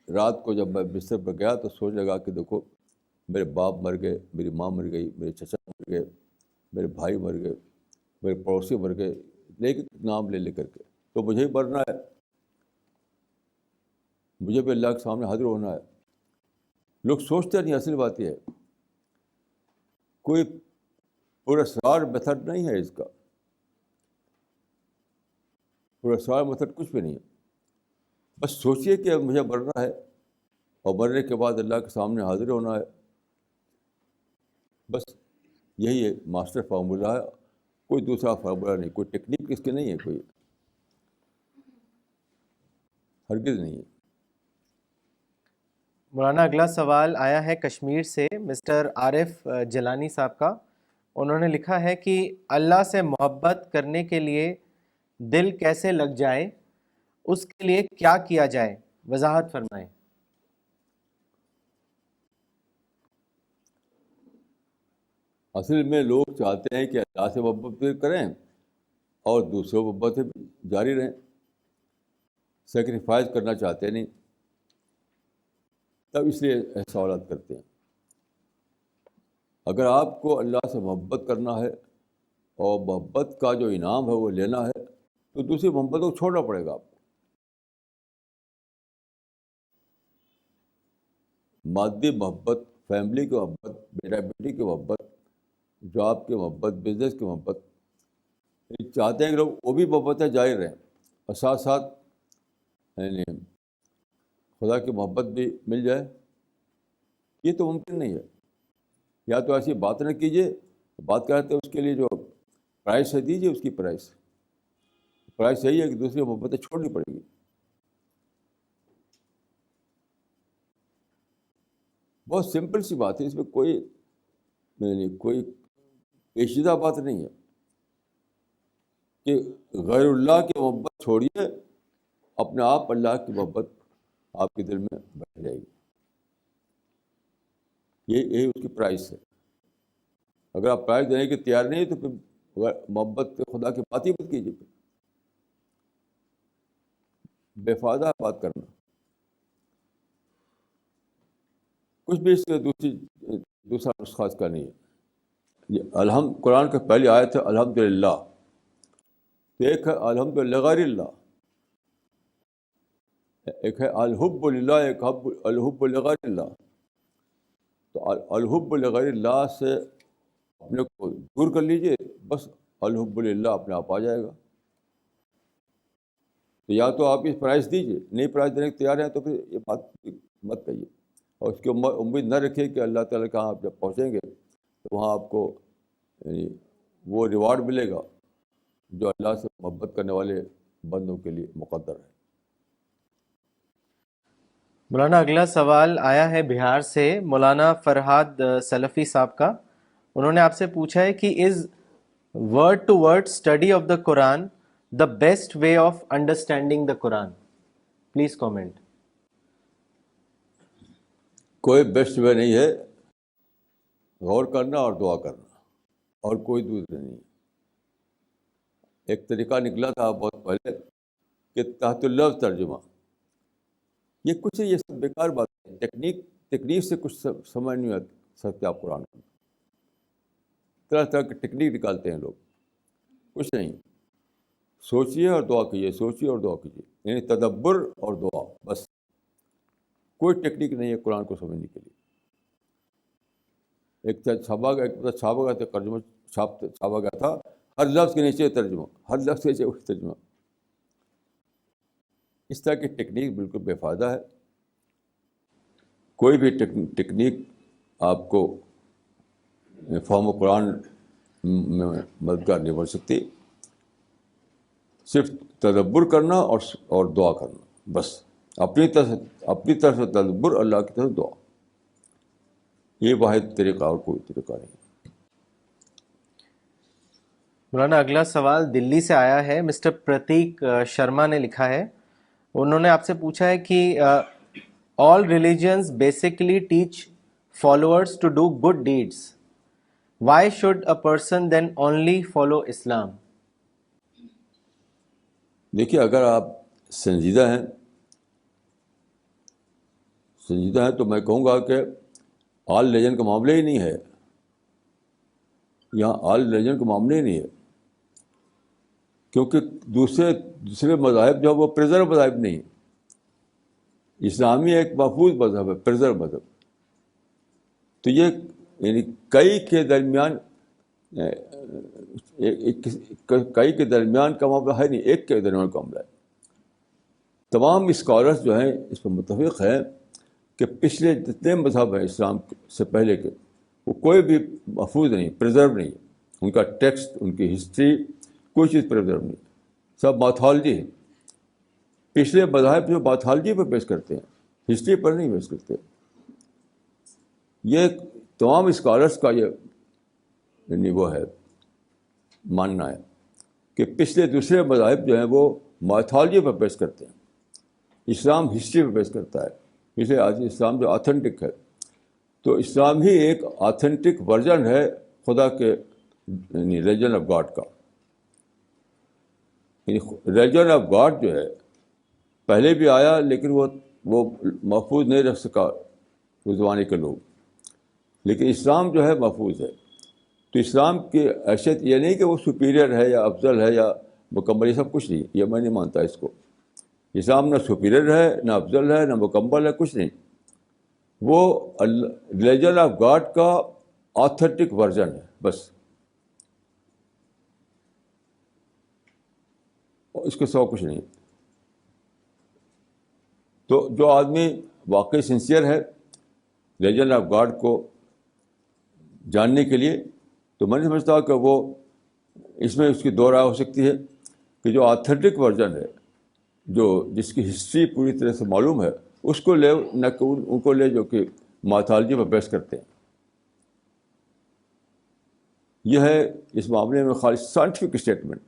رات کو جب میں بستر پر گیا تو سوچ لگا کہ دیکھو میرے باپ مر گئے، میری ماں مر گئی، میرے چچا مر گئے، میرے بھائی مر گئے، میرے پڑوسی مر گئے، لیکن نام لے لے کر کے تو مجھے بھی مرنا ہے، مجھے بھی اللہ کے سامنے حاضر ہونا ہے۔ لوگ سوچتے نہیں، اصل بات یہ ہے کوئی پراسرار میتھڈ نہیں ہے اس کا، پراسرار میتھڈ کچھ بھی نہیں ہے۔ بس سوچیے کہ مجھے مرنا ہے اور مرنے کے بعد اللہ کے سامنے حاضر ہونا ہے، بس یہی ہے ماسٹر فارمولہ ہے، کوئی دوسرا فارمولہ نہیں، کوئی ٹیکنیک اس کی نہیں ہے، کوئی ہرگز نہیں ہے۔ مولانا اگلا سوال آیا ہے کشمیر سے مسٹر عارف جلانی صاحب کا۔ انہوں نے لکھا ہے کہ اللہ سے محبت کرنے کے لیے دل کیسے لگ جائے، اس کے لیے کیا کیا جائے، وضاحت فرمائیں۔ اصل میں لوگ چاہتے ہیں کہ اللہ سے محبت بھی کریں اور دوسروں کو محبت جاری رہیں، سیکریفائز کرنا چاہتے نہیں، تب اس لیے ایسے سوالات کرتے ہیں. اگر آپ کو اللہ سے محبت کرنا ہے اور محبت کا جو انعام ہے وہ لینا ہے تو دوسری محبتوں کو چھوڑنا پڑے گا آپ کو. مادی محبت، فیملی کی محبت، بیٹا بیٹی کی محبت، جاب کی محبت، بزنس کی محبت، یہ چاہتے ہیں کہ لوگ وہ بھی محبتیں جاری رہیں اور ساتھ ساتھ یعنی خدا کی محبت بھی مل جائے. یہ تو ممکن نہیں ہے. یا تو ایسی بات نہ کیجیے، بات کرتے ہیں اس کے لیے جو پرائس ہے دیجیے اس کی پرائس یہی ہے کہ دوسری محبتیں چھوڑنی پڑے گی. بہت سمپل سی بات ہے، اس میں کوئی پیچیدہ بات نہیں ہے کہ غیر اللہ کی محبت چھوڑیے، اپنے آپ اللہ کی محبت آپ کے دل میں بیٹھ جائے گی. یہی اس کی پرائس ہے. اگر آپ پرائز دینے کے تیار نہیں تو پھر محبت خدا کی بات ہی مت کیجیے. پھر بے فائدہ بات کرنا. کچھ بھی اس کا دوسرا نسخہ اس کا نہیں ہے. یہ قرآن کا پہلی آیت ہے الحمد للہ، تو ایک ہے الحمد للہ غیر اللہ، ایک ہے الحب للہ، ایک الحب لغیر اللہ. تو الحب لغیر اللہ سے اپنے کو دور کر لیجئے، بس الحب للہ اپنے آپ آ جائے گا. تو یا تو آپ اس پرائز دیجیے، نہیں پرائز دینے کے تیار ہیں تو پھر یہ بات مت کہیے، اور اس کی امید نہ رکھیے کہ اللہ تعالیٰ کہاں آپ جب پہنچیں گے تو وہاں آپ کو یعنی وہ ریوارڈ ملے گا جو اللہ سے محبت کرنے والے بندوں کے لیے مقدر ہے. مولانا اگلا سوال آیا ہے بہار سے مولانا فرحاد سلفی صاحب کا. انہوں نے آپ سے پوچھا ہے کہ is word to word study of the Quran the best way of understanding the Quran? Please comment. کوئی بیسٹ وے نہیں ہے، غور کرنا اور دعا کرنا، اور کوئی دوسرا نہیں. ایک طریقہ نکلا تھا بہت پہلے کہ تحت اللفظ ترجمہ، یہ کچھ یہ سب بیکار بات ہے. تکنیک سے کچھ سمجھ نہیں آ سکتے آپ قرآن کو. طرح طرح کی ٹیکنیک نکالتے ہیں لوگ، کچھ نہیں. سوچیے اور دعا کیجیے، سوچیے اور دعا کیجیے، یعنی تدبر اور دعا، بس. کوئی ٹیکنیک نہیں ہے قرآن کو سمجھنے کے لیے. ایک چھاپا گیا تھا ترجمہ، چھاپا گیا تھا ہر لفظ کے نیچے ترجمہ، ہر لفظ کے نیچے وہی ترجمہ. اس طرح کی ٹیکنیک بالکل بے فائدہ ہے. کوئی بھی ٹیکنیک آپ کو فہم قرآن میں مددگار نہیں بن سکتی. صرف تدبر کرنا اور دعا کرنا، بس. اپنی طرف سے تدبر، اللہ کی طرف دعا، یہ واحد طریقہ، اور کوئی طریقہ نہیں. مولانا اگلا سوال دلی سے آیا ہے. مسٹر پرتیک شرما نے لکھا ہے. انہوں نے آپ سے پوچھا ہے کہ all religions basically teach followers to do good deeds. Why should a person then only follow Islam? دیکھیے، اگر آپ سنجیدہ ہیں تو میں کہوں گا کہ آل ریلیجن کا معاملہ ہی نہیں ہے. یہاں آل ریلیجن کا معاملہ ہی نہیں ہے، کیونکہ دوسرے مذاہب جو ہے وہ پریزرو مذاہب نہیں. اسلامی ایک محفوظ مذہب ہے، پریزرو مذہب. تو یہ یعنی کئی کے درمیان کا معاملہ ہے نہیں، ایک کے درمیان کا معاملہ ہے. تمام اسکالرس جو ہیں اس پر متفق ہیں کہ پچھلے جتنے مذہب ہیں اسلام سے پہلے کے، وہ کوئی بھی محفوظ نہیں، پریزرو نہیں. ان کا ٹیکسٹ، ان کی ہسٹری، کوئی چیز پریزرو نہیں. سب ماٿولوجی ہے. پچھلے مذاہب جو ماٿولوجی پر بیس کرتے ہیں، ہسٹری پر نہیں بیس کرتے. یہ تمام اسکالرس کا یہ یعنی وہ ہے ماننا ہے کہ پچھلے دوسرے مذاہب جو ہیں وہ ماٿولوجی پر بیس کرتے ہیں، اسلام ہسٹری پر بیس کرتا ہے. اس لیے آج اسلام جو آتھینٹک ہے، تو اسلام ہی ایک آتھینٹک ورژن ہے خدا کے یعنی ریلیجن آف گاڈ کا. ریلیجن آف گاڈ جو ہے پہلے بھی آیا لیکن وہ محفوظ نہیں رکھ سکا اس زمانے کے لوگ، لیکن اسلام جو ہے محفوظ ہے. تو اسلام کی حیثیت یہ نہیں کہ وہ سپیریئر ہے یا افضل ہے یا مکمل، یہ سب کچھ نہیں، یہ میں نہیں مانتا اس کو. اسلام نہ سپیریئر ہے، نہ افضل ہے، نہ مکمل ہے، کچھ نہیں. وہ ریلیجن آف گاڈ کا آتھینٹک ورژن ہے بس، اس کے سوا کچھ نہیں. تو جو آدمی واقعی سنسیئر ہے ریلیجن آف گاڈ کو جاننے کے لیے، تو میں نہیں سمجھتا کہ وہ اس میں اس کی دو رائے ہو سکتی ہے کہ جو آتھینٹک ورژن ہے، جو جس کی ہسٹری پوری طرح سے معلوم ہے، اس کو لے، نہ کہ ان کو لے جو کہ مائتھالوجی پر بیس کرتے ہیں. یہ ہے اس معاملے میں خالی سائنٹیفک اسٹیٹمنٹ.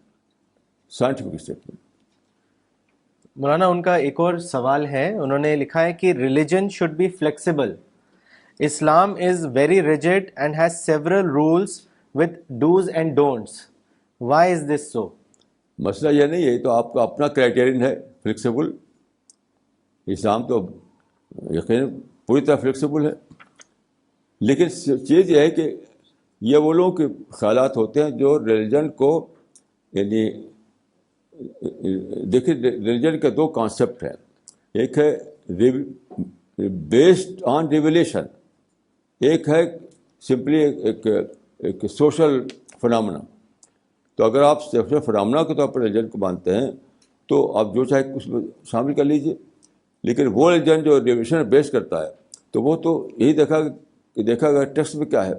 مولانا ان کا ایک اور سوال ہے، انہوں نے لکھا ہے کہ religion should be flexible. Islam is very rigid and has several rules with dos and don'ts. Why is this so? مسئلہ یہ نہیں ہے، تو آپ کا اپنا کرائٹیرین ہے فلیکسیبل. اسلام تو یقیناً پوری طرح فلیکسیبل ہے، لیکن چیز یہ ہے کہ یہ وہ لوگوں کے خیالات ہوتے ہیں جو ریلیجن کو، یعنی دیکھیے ریلیجن کے دو کانسیپٹ ہیں. ایک ہے بیسڈ آن ریویلیشن، ایک ہے سمپلی ایک سوشل فنامنا. تو اگر آپ سوشل فنامنا کے طور پر ریلیجن کو مانتے ہیں تو آپ جو چاہے اس میں شامل کر لیجیے. لیکن وہ ریلیجن جو ریویلیشن بیس کرتا ہے تو وہ تو یہی دیکھا گیا ٹیکسٹ میں کیا ہے،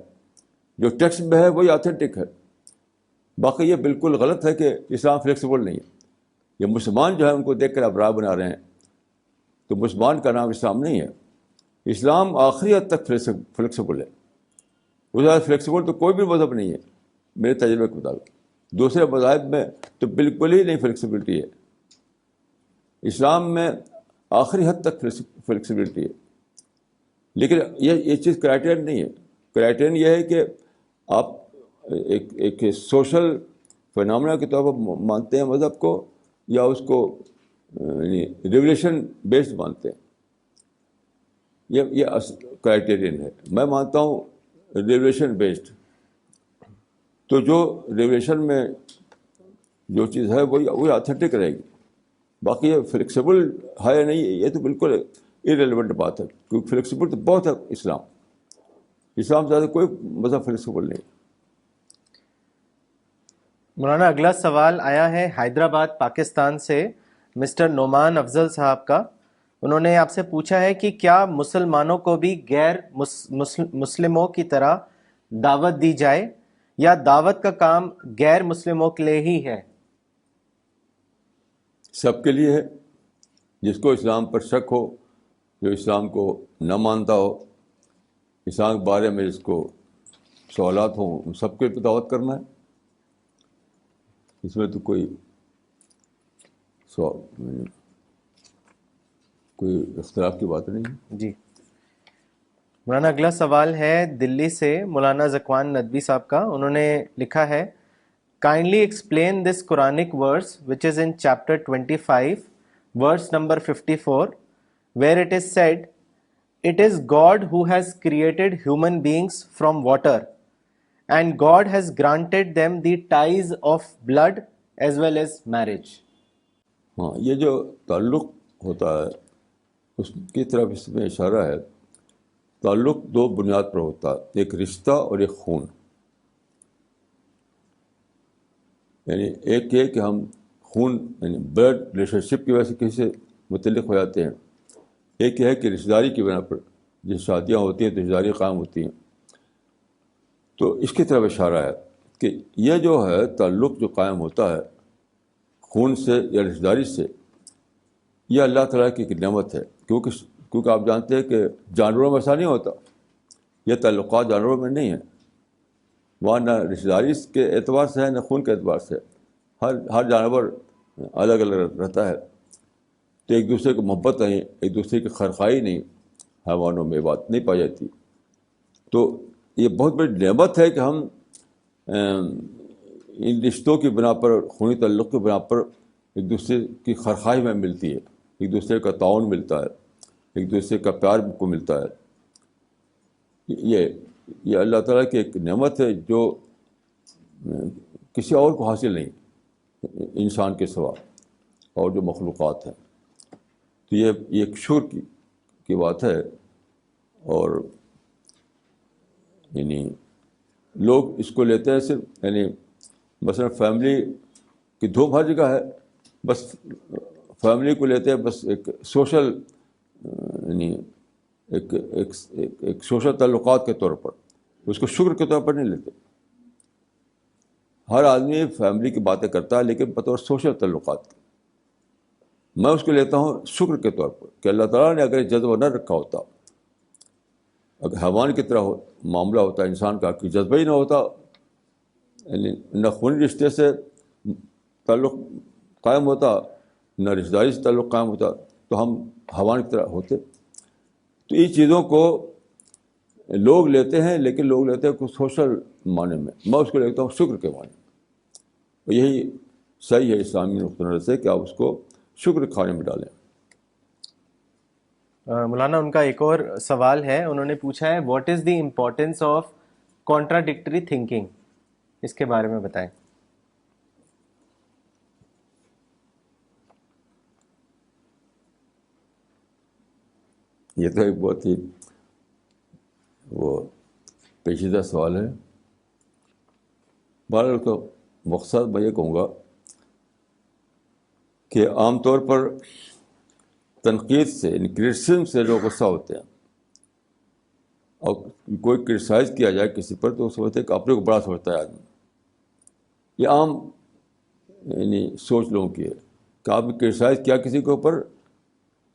جو ٹیکسٹ میں ہے وہی آتھینٹک ہے. باقی یہ بالکل غلط ہے کہ اسلام فلیکسیبل نہیں ہے. یہ مسلمان جو ہے ان کو دیکھ کر آپ رائے بنا رہے ہیں، تو مسلمان کا نام اسلام نہیں ہے. اسلام آخری حد تک فلیکسیبل ہے. اس زیادہ فلیکسیبل تو کوئی بھی مذہب نہیں ہے میرے تجربے کے مطابق. دوسرے مذاہب میں تو بالکل ہی نہیں فلیکسیبلٹی ہے. اسلام میں آخری حد تک فلیکسیبلٹی ہے. لیکن یہ چیز کرائٹیرین نہیں ہے. کرائٹیرین یہ ہے کہ آپ ایک سوشل فینامنا کے طور پر مانتے ہیں مذہب کو، یا اس کو ریولیشن بیسڈ مانتے ہیں. یہ کرائٹیرین ہے. میں مانتا ہوں ریولیشن بیسڈ. تو جو ریولیشن میں جو چیز ہے وہی آتھینٹک رہے گی. باقی یہ فلیکسیبل ہے یا نہیں، یہ تو بالکل ارریلیونٹ بات ہے، کیونکہ فلیکسیبل تو بہت ہے اسلام سے زیادہ کوئی مذہب فلیکسیبل نہیں. مولانا اگلا سوال آیا ہے حیدرآباد پاکستان سے مسٹر نعمان افضل صاحب کا. انہوں نے آپ سے پوچھا ہے کہ کیا مسلمانوں کو بھی غیر مسلموں کی طرح دعوت دی جائے، یا دعوت کا کام غیر مسلموں کے لیے ہی ہے؟ سب کے لیے ہے. جس کو اسلام پر شک ہو، جو اسلام کو نہ مانتا ہو، اسلام کے بارے میں جس کو سوالات ہوں، ان سب کے دعوت کرنا ہے. اس میں تو کوئی اختلاف کی بات نہیں ہے. جی مولانا اگلا سوال ہے دلی سے مولانا ذکوان ندوی صاحب کا. انہوں نے لکھا ہے kindly explain this Quranic verse which is in chapter 25 verse number 54 where it is said it is God who has created human beings from water and God has granted them the ties of blood as well as marriage. ہاں، یہ جو تعلق ہوتا ہے اس کی طرف اس میں اشارہ ہے. تعلق دو بنیاد پر ہوتا ہے، ایک رشتہ اور ایک خون. یعنی ایک یہ کہ ہم خون یعنی بلڈ ریلیشن شپ کی وجہ سے کسی سے متعلق ہو جاتے ہیں. ایک یہ ہے کہ رشتہ داری کی بنا پر جس شادیاں ہوتی ہیں تو رشتہ داری قائم ہوتی ہیں. تو اس کی طرف اشارہ ہے کہ یہ جو ہے تعلق جو قائم ہوتا ہے خون سے یا رشتہ داری سے، یہ اللہ تعالیٰ کی ایک نعمت ہے. کیونکہ آپ جانتے ہیں کہ جانوروں میں ایسا نہیں ہوتا. یہ تعلقات جانوروں میں نہیں ہیں. وہاں نہ رشتہ داری کے اعتبار سے ہے، نہ خون کے اعتبار سے. ہر جانور الگ الگ رہتا ہے. تو ایک دوسرے کو محبت نہیں، ایک دوسرے کی خیرخواہی نہیں، حیوانوں میں بات نہیں پائی جاتی. تو یہ بہت بڑی نعمت ہے کہ ہم ان رشتوں کی بنا پر، خونی تعلق کی بنا پر ایک دوسرے کی خیرخواہی میں ملتی ہے. ایک دوسرے کا تعاون ملتا ہے, ایک دوسرے کا پیار کو ملتا ہے. یہ اللہ تعالیٰ کی ایک نعمت ہے جو کسی اور کو حاصل نہیں انسان کے سوا اور جو مخلوقات ہیں. تو یہ ایک شکر کی بات ہے. اور یعنی لوگ اس کو لیتے ہیں صرف یعنی مثلا فیملی کی دھوم ہر جگہ ہے, بس فیملی کو لیتے ہیں بس ایک سوشل یعنی ایک سوشل تعلقات کے طور پر, اس کو شکر کے طور پر نہیں لیتے. ہر آدمی فیملی کی باتیں کرتا ہے لیکن بطور سوشل تعلقات کی. میں اس کو لیتا ہوں شکر کے طور پر کہ اللہ تعالیٰ نے اگر جذبہ نہ رکھا ہوتا, اگر حیوان کی طرح معاملہ ہوتا انسان کا کہ جذبہ ہی نہ ہوتا, یعنی نہ خونی رشتے سے تعلق قائم ہوتا نہ رشتہ داری سے تعلق قائم ہوتا, تو ہم حیوان کی طرح ہوتے. تو ان چیزوں کو لوگ لیتے ہیں لیکن لوگ لیتے ہیں کچھ سوشل معنی میں, میں اس کو لیتا ہوں شکر کے معنی میں. یہی صحیح ہے اسلامی نقطہ نظر سے کہ آپ اس کو شکر کھانے میں ڈالیں. مولانا ان کا ایک اور سوال ہے, انہوں نے پوچھا ہے what is the importance of contradictory thinking, اس کے بارے میں بتائیں. یہ تو ایک بہت ہی وہ پیچیدہ سوال ہے. بہرحال کا مقصد میں یہ کہوں گا کہ عام طور پر تنقید سے یعنی کرٹیسزم سے لوگ غصہ ہوتے ہیں, اور کوئی کرٹیسائز کیا جائے کسی پر تو وہ سمجھتے ہیں کہ اپنے کو بڑا سمجھتا ہے آدمی. یہ عام یعنی سوچ لوگوں کی ہے کہ آپ نے کرٹیسائز کیا کسی کے اوپر,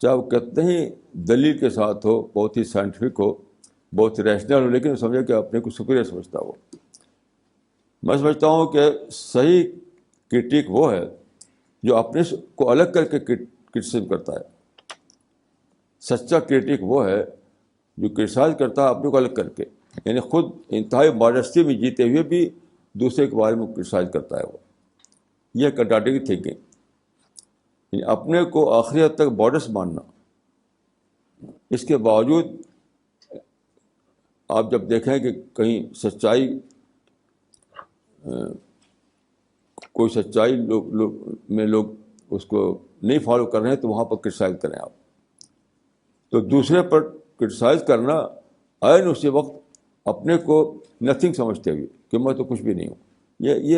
چاہے وہ کتنے ہی دلیل کے ساتھ ہو, بہت ہی سائنٹیفک ہو, بہت ہی ریشنل ہو, لیکن سمجھے کہ اپنے کو سپیریئر سمجھتا ہو. میں سمجھتا ہوں کہ صحیح کرٹیک وہ ہے جو اپنے کو الگ کر کے کرٹیسزم کرتا ہے. سچا کرٹیک وہ ہے جو کرٹیسائز کرتا ہے اپنے کو الگ کر کے, یعنی خود انتہائی ماڈسٹی میں جیتے ہوئے بھی دوسرے کے بارے میں کرٹیسائز کرتا ہے. وہ یہ کنٹراڈکٹری تھنکنگ, یعنی اپنے کو آخری حد تک ماڈسٹ ماننا, اس کے باوجود آپ جب دیکھیں کہ کہیں سچائی کوئی سچائی لوگ اس کو نہیں فالو کر رہے ہیں تو وہاں پر کرٹیسائز کریں آپ. تو دوسرے پر کرٹیسائز کرنا عین اسی وقت اپنے کو نتھنگ سمجھتے ہوئے کہ میں تو کچھ بھی نہیں ہوں, یہ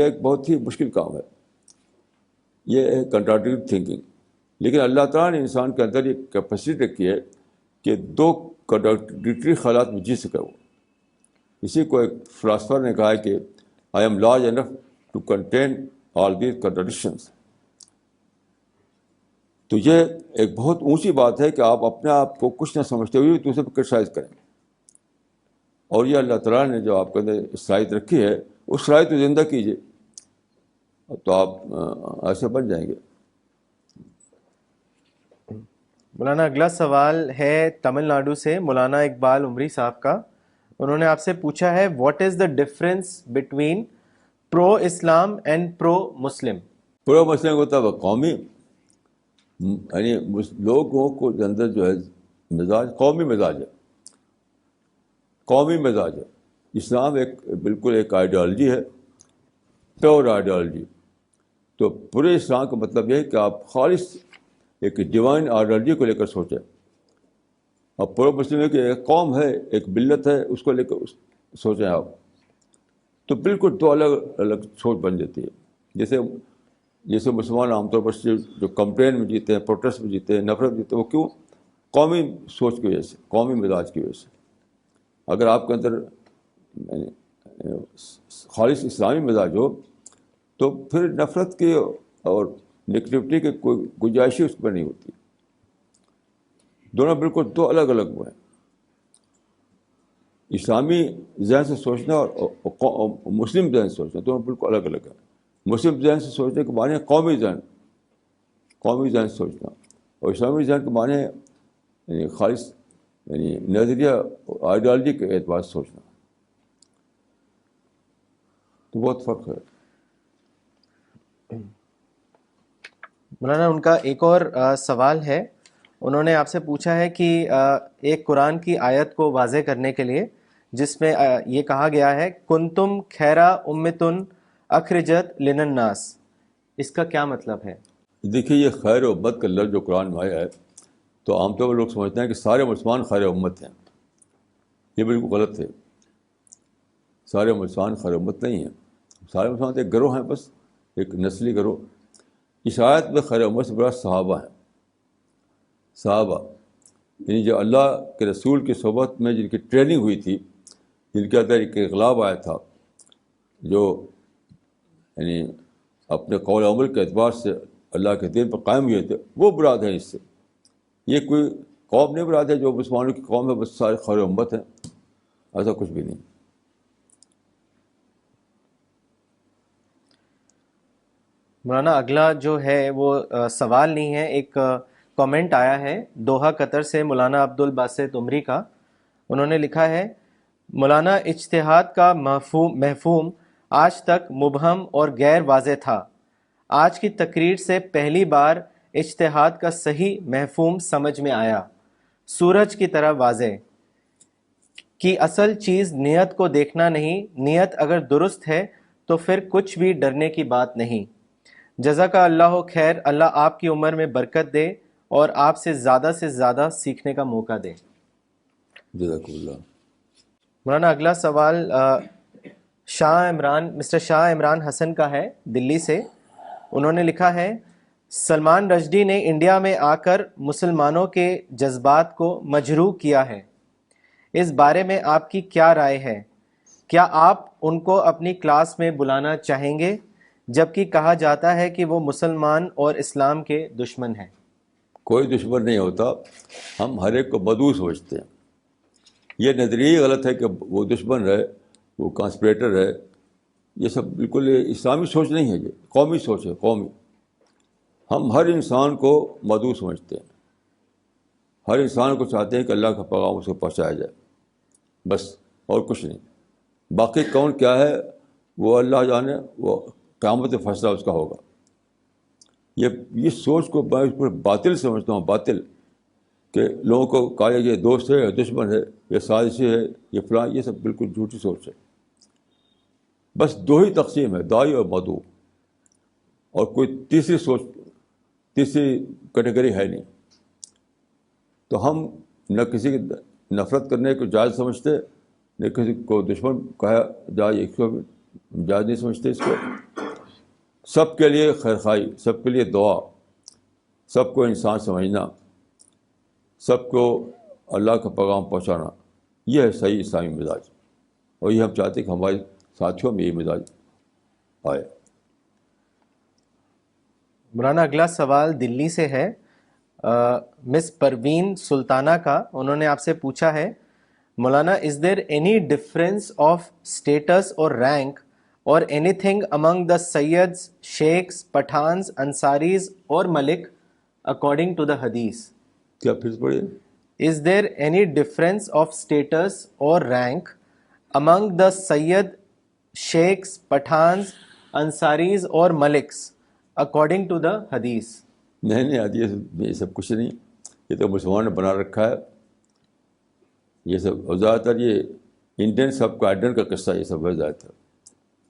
ایک بہت ہی مشکل کام ہے. یہ ہے کنٹراڈکٹری تھنکنگ. لیکن اللہ تعالیٰ نے انسان کے اندر یہ کیپیسٹی رکھی ہے کہ دو کنٹراڈکٹری خیالات میں جی سکے وہ. اسی کو ایک فلاسفر نے کہا ہے کہ I am large enough to contain all these contradictions. تو یہ ایک بہت اونچی بات ہے کہ آپ اپنے آپ کو کچھ نہ سمجھتے ہوئے دوسرے پہ کرٹیسائز کریں. اور یہ اللہ تعالیٰ نے جو آپ کے اندر صلاحیت رکھی ہے اس صلاحیت کو زندہ کیجیے, تو آپ ایسے بن جائیں گے. مولانا اگلا سوال ہے تمل ناڈو سے مولانا اقبال عمری صاحب کا. انہوں نے آپ سے پوچھا ہے what is the difference between pro Islam and pro Muslim. پورا مسئلہ ہوتا ہے قومی, یعنی لوگوں کو اندر جو ہے مزاج قومی مزاج ہے, قومی مزاج ہے. اسلام بالکل ایک آئیڈیالوجی ہے, پیور آئیڈیالوجی. تو پورے اسلام کا مطلب یہ ہے کہ آپ خالص ایک ڈیوائن آئیڈیالوجی کو لے کر سوچیں. اور پورا مسلم ہے کہ ایک قوم ہے, ایک ملت ہے, اس کو لے کر سوچیں آپ. تو بالکل دو الگ الگ سوچ بن جاتی ہے. جیسے مسلمان عام طور پر جو کمپلین میں جیتے ہیں, پروٹیسٹ میں جیتے ہیں, نفرت میں جیتے ہیں, وہ کیوں؟ قومی سوچ کی وجہ سے, قومی مزاج کی وجہ سے. اگر آپ کے اندر خالص اسلامی مزاج ہو تو پھر نفرت کی اور نگیٹیوٹی کی کوئی گنجائش اس پر نہیں ہوتی. دونوں بالکل دو الگ الگ وہ ہیں. اسلامی ذہن سے سوچنا اور مسلم ذہن سے سوچنا دونوں بالکل الگ الگ ہیں. مسلم ذہن سے سوچنے کے معنی قومی ذہن سے سوچنا, اور اسلامی ذہن کے معنی یعنی خالص یعنی نظریہ آئیڈیالوجی کے اعتبار سے سوچنا. تو بہت فرق ہے. مولانا ان کا ایک اور سوال ہے. انہوں نے آپ سے پوچھا ہے کہ ایک قرآن کی آیت کو واضح کرنے کے لیے جس میں یہ کہا گیا ہے کنتم خیرا امتن اخرجت للناس، اس کا کیا مطلب ہے؟ دیکھیے یہ خیر امت کا لفظ جو قرآن میں آیا ہے تو عام طور پر لوگ سمجھتے ہیں کہ سارے مسلمان خیر امت ہیں. یہ بالکل غلط ہے. سارے مسلمان خیر امت نہیں ہیں. سارے مسلمان تو ایک گروہ ہیں، بس ایک نسلی گروہ. اس آیت میں خیر امت سے بڑا صحابہ ہیں. صحابہ یعنی جو اللہ کے رسول کی صحبت میں جن کی ٹریننگ ہوئی تھی، جن کے اندر ایک اغلاب آیا تھا، جو یعنی اپنے قول و عمل کے اعتبار سے اللہ کے دین پر قائم ہوئے تھے، وہ مراد ہیں اس سے. یہ کوئی قوم نہیں مراد ہے جو مسلمانوں کی قوم ہے بس سارے خیر امت ہیں، ایسا کچھ بھی نہیں. مولانا اگلا جو ہے وہ سوال نہیں ہے، ایک کامنٹ آیا ہے دوحہ قطر سے مولانا عبد الباسط عمری کا. انہوں نے لکھا ہے مولانا اجتہاد کا مفہوم آج تک مبہم اور غیر واضح تھا. آج کی تقریر سے پہلی بار اجتہاد کا صحیح مفہوم سمجھ میں آیا. سورج کی طرح واضح کہ اصل چیز نیت کو دیکھنا نہیں، نیت اگر درست ہے تو پھر کچھ بھی ڈرنے کی بات نہیں. جزاک اللہ خیر، اللہ آپ کی عمر میں برکت دے اور آپ سے زیادہ سیکھنے کا موقع دے. جزاک اللہ. مولانا اگلا سوال مسٹر شاہ عمران حسن کا ہے دلی سے. انہوں نے لکھا ہے سلمان رشدی نے انڈیا میں آ کر مسلمانوں کے جذبات کو مجروح کیا ہے، اس بارے میں آپ کی کیا رائے ہے؟ کیا آپ ان کو اپنی کلاس میں بلانا چاہیں گے جبکہ کہا جاتا ہے کہ وہ مسلمان اور اسلام کے دشمن ہیں؟ کوئی دشمن نہیں ہوتا، ہم ہر ایک کو بدو سمجھتے ہیں. یہ نظریہ غلط ہے کہ وہ دشمن ہے، وہ کانسپریٹر ہے. یہ سب بالکل اسلامی سوچ نہیں ہے، یہ قومی سوچ ہے، قومی. ہم ہر انسان کو مدعو سمجھتے ہیں، ہر انسان کو چاہتے ہیں کہ اللہ کا پیغام اسے پہنچایا جائے، بس اور کچھ نہیں. باقی کون کیا ہے وہ اللہ جانے، وہ قیامت فیصلہ اس کا ہوگا. یہ سوچ کو میں اس پر باطل سمجھتا ہوں، باطل، کہ لوگوں کو کہا جائے یہ دوست ہے یا دشمن ہے، یہ سازشی ہے، یہ فلاں، یہ سب بالکل جھوٹی سوچ ہے. بس دو ہی تقسیم ہے، دائی اور مدعو، اور کوئی تیسری کیٹیگری ہے نہیں. تو ہم نہ کسی کی نفرت کرنے کو جائز سمجھتے، نہ کسی کو دشمن کہا جائے اس کو جائز نہیں سمجھتے. اس کو سب کے لیے خیرخوائی، سب کے لیے دعا، سب کو انسان سمجھنا، سب کو اللہ کا پیغام پہنچانا، یہ ہے صحیح اسلامی مزاج. اور یہ ہم چاہتے ہیں کہ ہمارے ساتھیوں میں یہ مزاج آئے. مولانا اگلا سوال دلی سے ہے مس پروین سلطانہ کا. انہوں نے آپ سے پوچھا ہے مولانا is there any difference of status اور رینک اور anything among the Syeds, شیخs، پٹھانز، انصاریز اور ملک اکارڈنگ ٹو دا حدیث؟ کیا پھر سے پڑھیے؟ Is there any difference of status or rank among the Sayyid, Sheikhs, Pathans, Ansaris or Maliks according to the Hadith? نہیں آتی یہ سب کچھ نہیں. یہ تو مسلمان نے بنا رکھا ہے یہ سب. اور زیادہ تر یہ انڈین سب کارڈن کا قصہ یہ سب ہے زیادہ تر.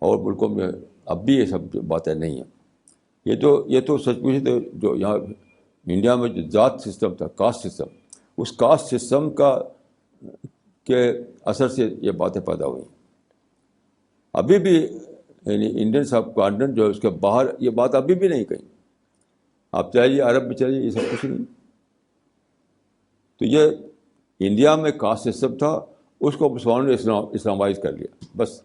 اور ملکوں میں اب بھی یہ سب باتیں نہیں ہیں. یہ تو سچ پوچھے تو جو یہاں انڈیا میں جو ذات سسٹم تھا، کاسٹ سسٹم، اس کاسٹ سسٹم کے اثر سے یہ باتیں پیدا ہوئی. ابھی بھی یعنی انڈین سب کانٹیننٹ جو ہے اس کے باہر یہ بات ابھی بھی نہیں کہیں. آپ چاہیے عرب میں چلیے، یہ سب کچھ نہیں. تو یہ انڈیا میں کاسٹ سسٹم تھا، اس کو مسلمانوں نے اسلامائز کر لیا. بس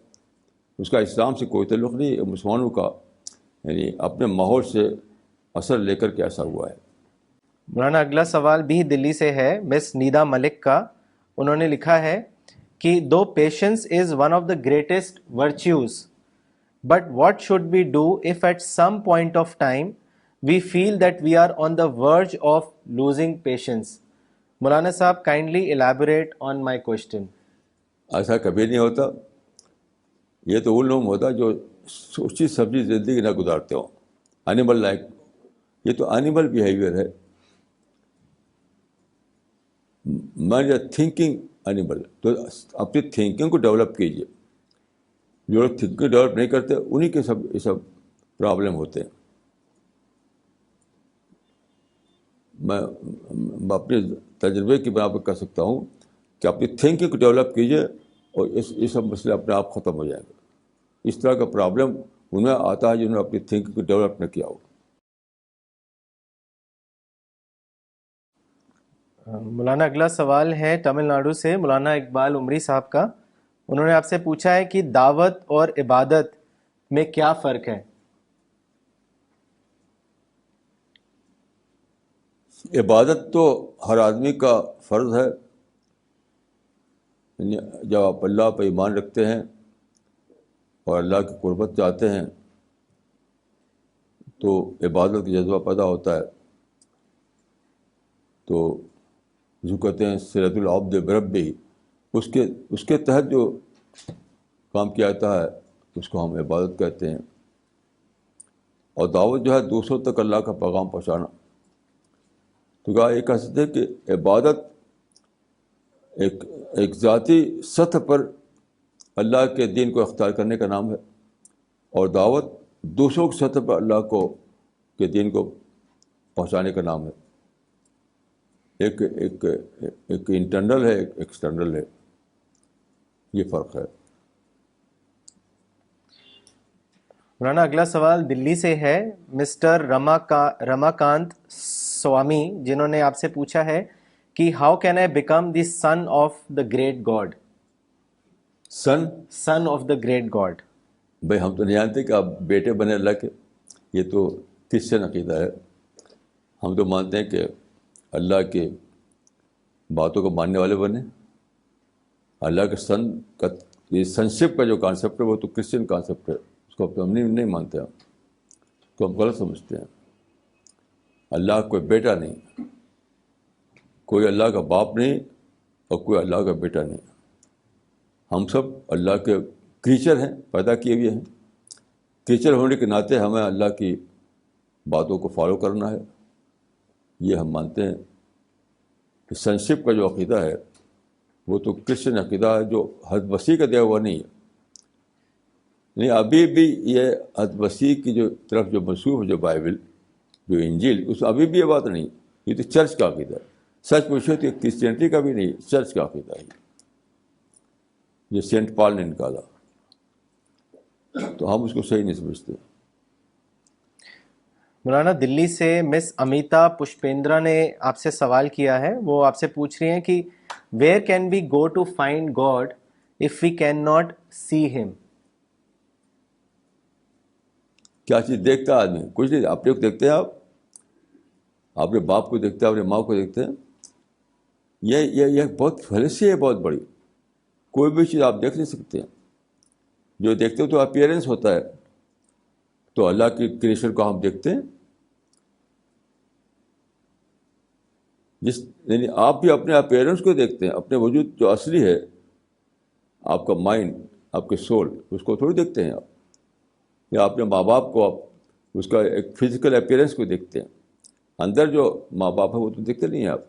اس کا اسلام سے کوئی تعلق نہیں. مسلمانوں کا یعنی اپنے ماحول سے اثر لے کر کے ایسا ہوا ہے. مولانا اگلا سوال بھی دلی سے ہے مس نیدا ملک کا. انہوں نے لکھا ہے کہ though patience is one of the greatest virtues but what should we do if at some point of time we feel that we are on the verge of losing patience? مولانا صاحب kindly elaborate on my question. ایسا کبھی نہیں ہوتا. یہ تو ان لوگوں ہوتا جو سوچی سمجھی زندگی نہ گزارتے ہوں، اینیمل لائک یہ تو اینیمل بیہیویئر ہے. مین از تھنکنگ اینیمل. تو اپنی تھنکنگ کو ڈیولپ کیجیے. جو لوگ تھنکنگ ڈیولپ نہیں کرتے انہیں کے یہ سب پرابلم ہوتے ہیں. میں اپنے تجربے کی بنا پر کہہ سکتا ہوں کہ اپنی تھنکنگ کو ڈیولپ کیجیے اور یہ سب مسئلے اپنے آپ ختم ہو جائیں گے. اس طرح کا پرابلم انہیں آتا ہے جنہوں نے اپنی تھنکنگ کو ڈیولپ نہ کیا ہو. مولانا اگلا سوال ہے تمل ناڈو سے مولانا اقبال عمری صاحب کا. انہوں نے آپ سے پوچھا ہے کہ دعوت اور عبادت میں کیا فرق ہے؟ عبادت تو ہر آدمی کا فرض ہے. جب آپ اللہ پہ ایمان رکھتے ہیں اور اللہ کی قربت چاہتے ہیں تو عبادت کا جذبہ پیدا ہوتا ہے. تو جو کہتے ہیں صلۃ العبد بربہ، اس کے تحت جو کام کیا جاتا ہے اس کو ہم عبادت کہتے ہیں. اور دعوت جو ہے دوسروں تک اللہ کا پیغام پہنچانا. تو کہا یہ کہہ سکتے ہیں کہ عبادت ایک ذاتی سطح پر اللہ کے دین کو اختیار کرنے کا نام ہے، اور دعوت دوسروں کی سطح پر اللہ کے دین کو پہنچانے کا نام ہے. ایک انٹرنل ہے، ایک ایکسٹرنل ہے. یہ فرق ہے. مولانا اگلا سوال دلی سے ہے مسٹر رماکانت سوامی، جنہوں نے آپ سے پوچھا ہے کہ how can I become the son of the great God? Son of the great God. بھائی ہم تو نہیں جانتے کہ آپ بیٹے بنے اللہ کے. یہ تو کرسچن عقیدہ ہے. ہم تو مانتے ہیں کہ اللہ کی باتوں کو ماننے والے بنے. اللہ کے سن کا یہ سنشپ کا جو کانسیپٹ ہے وہ تو کرسچن کانسیپٹ ہے. اس کو ہم نہیں مانتے. ہم اس کو ہم غلط سمجھتے ہیں. اللہ کوئی بیٹا نہیں، کوئی اللہ کا باپ نہیں اور کوئی اللہ کا بیٹا نہیں. ہم سب اللہ کے کریچر ہیں، پیدا کیے ہوئے ہیں. کریچر ہونے کے ناطے ہمیں اللہ کی باتوں کو فالو کرنا ہے. یہ ہم مانتے ہیں کہ سنشپ کا جو عقیدہ ہے وہ تو کرسچن عقیدہ ہے جو حضرت مسیح کا دیا ہوا نہیں ہے. نہیں، ابھی بھی یہ حضرت مسیح کی جو طرف جو منسوب ہے، جو بائبل، جو انجیل، اس ابھی بھی یہ بات نہیں. یہ تو چرچ کا عقیدہ ہے. سچ پوچھو تو کرسچینٹی کا بھی نہیں، چرچ کا عقیدہ ہے یہ سینٹ پال نے نکالا. تو ہم اس کو صحیح نہیں سمجھتے. مولانا دلی سے مس امیتا پشپیندرا نے آپ سے سوال کیا ہے. وہ آپ سے پوچھ رہی ہیں کہ where can we go to find God if we can not see him? کیا چیز دیکھتا ہے آدمی؟ کچھ نہیں. اپنے کو دیکھتے ہیں، آپ اپنے باپ کو دیکھتے ہیں، اپنے ماں کو دیکھتے ہیں. یہ بہت فلسفی ہے، بہت بڑی. کوئی بھی چیز آپ دیکھ نہیں سکتے ہیں. جو دیکھتے ہو تو اپیئرنس ہوتا ہے. تو اللہ کی کریشن کو ہم دیکھتے ہیں. یعنی آپ بھی اپنے اپیئرنس کو دیکھتے ہیں. اپنے وجود جو اصلی ہے، آپ کا مائنڈ، آپ کے سول، اس کو تھوڑی دیکھتے ہیں آپ. یا اپنے ماں باپ کو، آپ اس کا ایک فزیکل اپیئرنس کو دیکھتے ہیں. اندر جو ماں باپ ہے وہ تو دیکھتے نہیں ہیں آپ.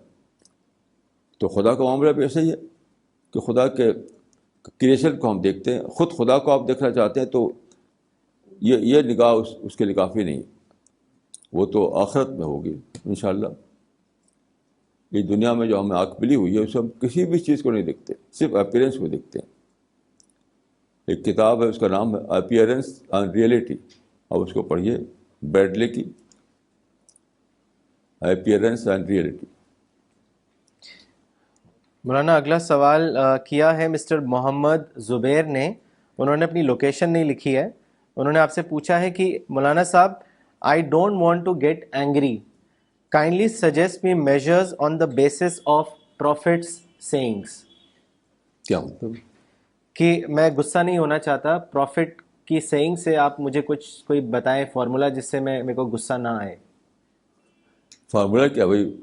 تو خدا کا معاملہ بھی ایسا ہی ہے کہ خدا کے کریشن کو ہم دیکھتے ہیں. خود خدا کو آپ دیکھنا چاہتے ہیں تو یہ نگاہ اس کے لیے کافی نہیں. وہ تو آخرت میں ہوگی انشاءاللہ. یہ دنیا میں جو ہمیں آنکھ ملی ہوئی ہے اس سے ہم کسی بھی چیز کو نہیں دیکھتے، صرف اپیئرنس کو دیکھتے ہیں. ایک کتاب ہے، اس کا نام ہے اپیئرنس اینڈ ریئلٹی. اب اس کو پڑھیے، بریڈلے کی اپیئرنس اینڈ ریئلٹی. مولانا اگلا سوال کیا ہے مسٹر محمد زبیر نے. انہوں نے اپنی لوکیشن نہیں لکھی ہے. انہوں نے آپ سے پوچھا ہے کہ مولانا صاحب I don't want to get angry, kindly suggest me measures on the basis of prophet's sayings. کیا مطلب؟ کہ میں غصہ نہیں ہونا چاہتا، پروفٹ کی سیئنگ سے آپ مجھے کوئی بتائیں فارمولا جس سے میرے کو غصہ نہ آئے. فارمولا کیا بھائی؟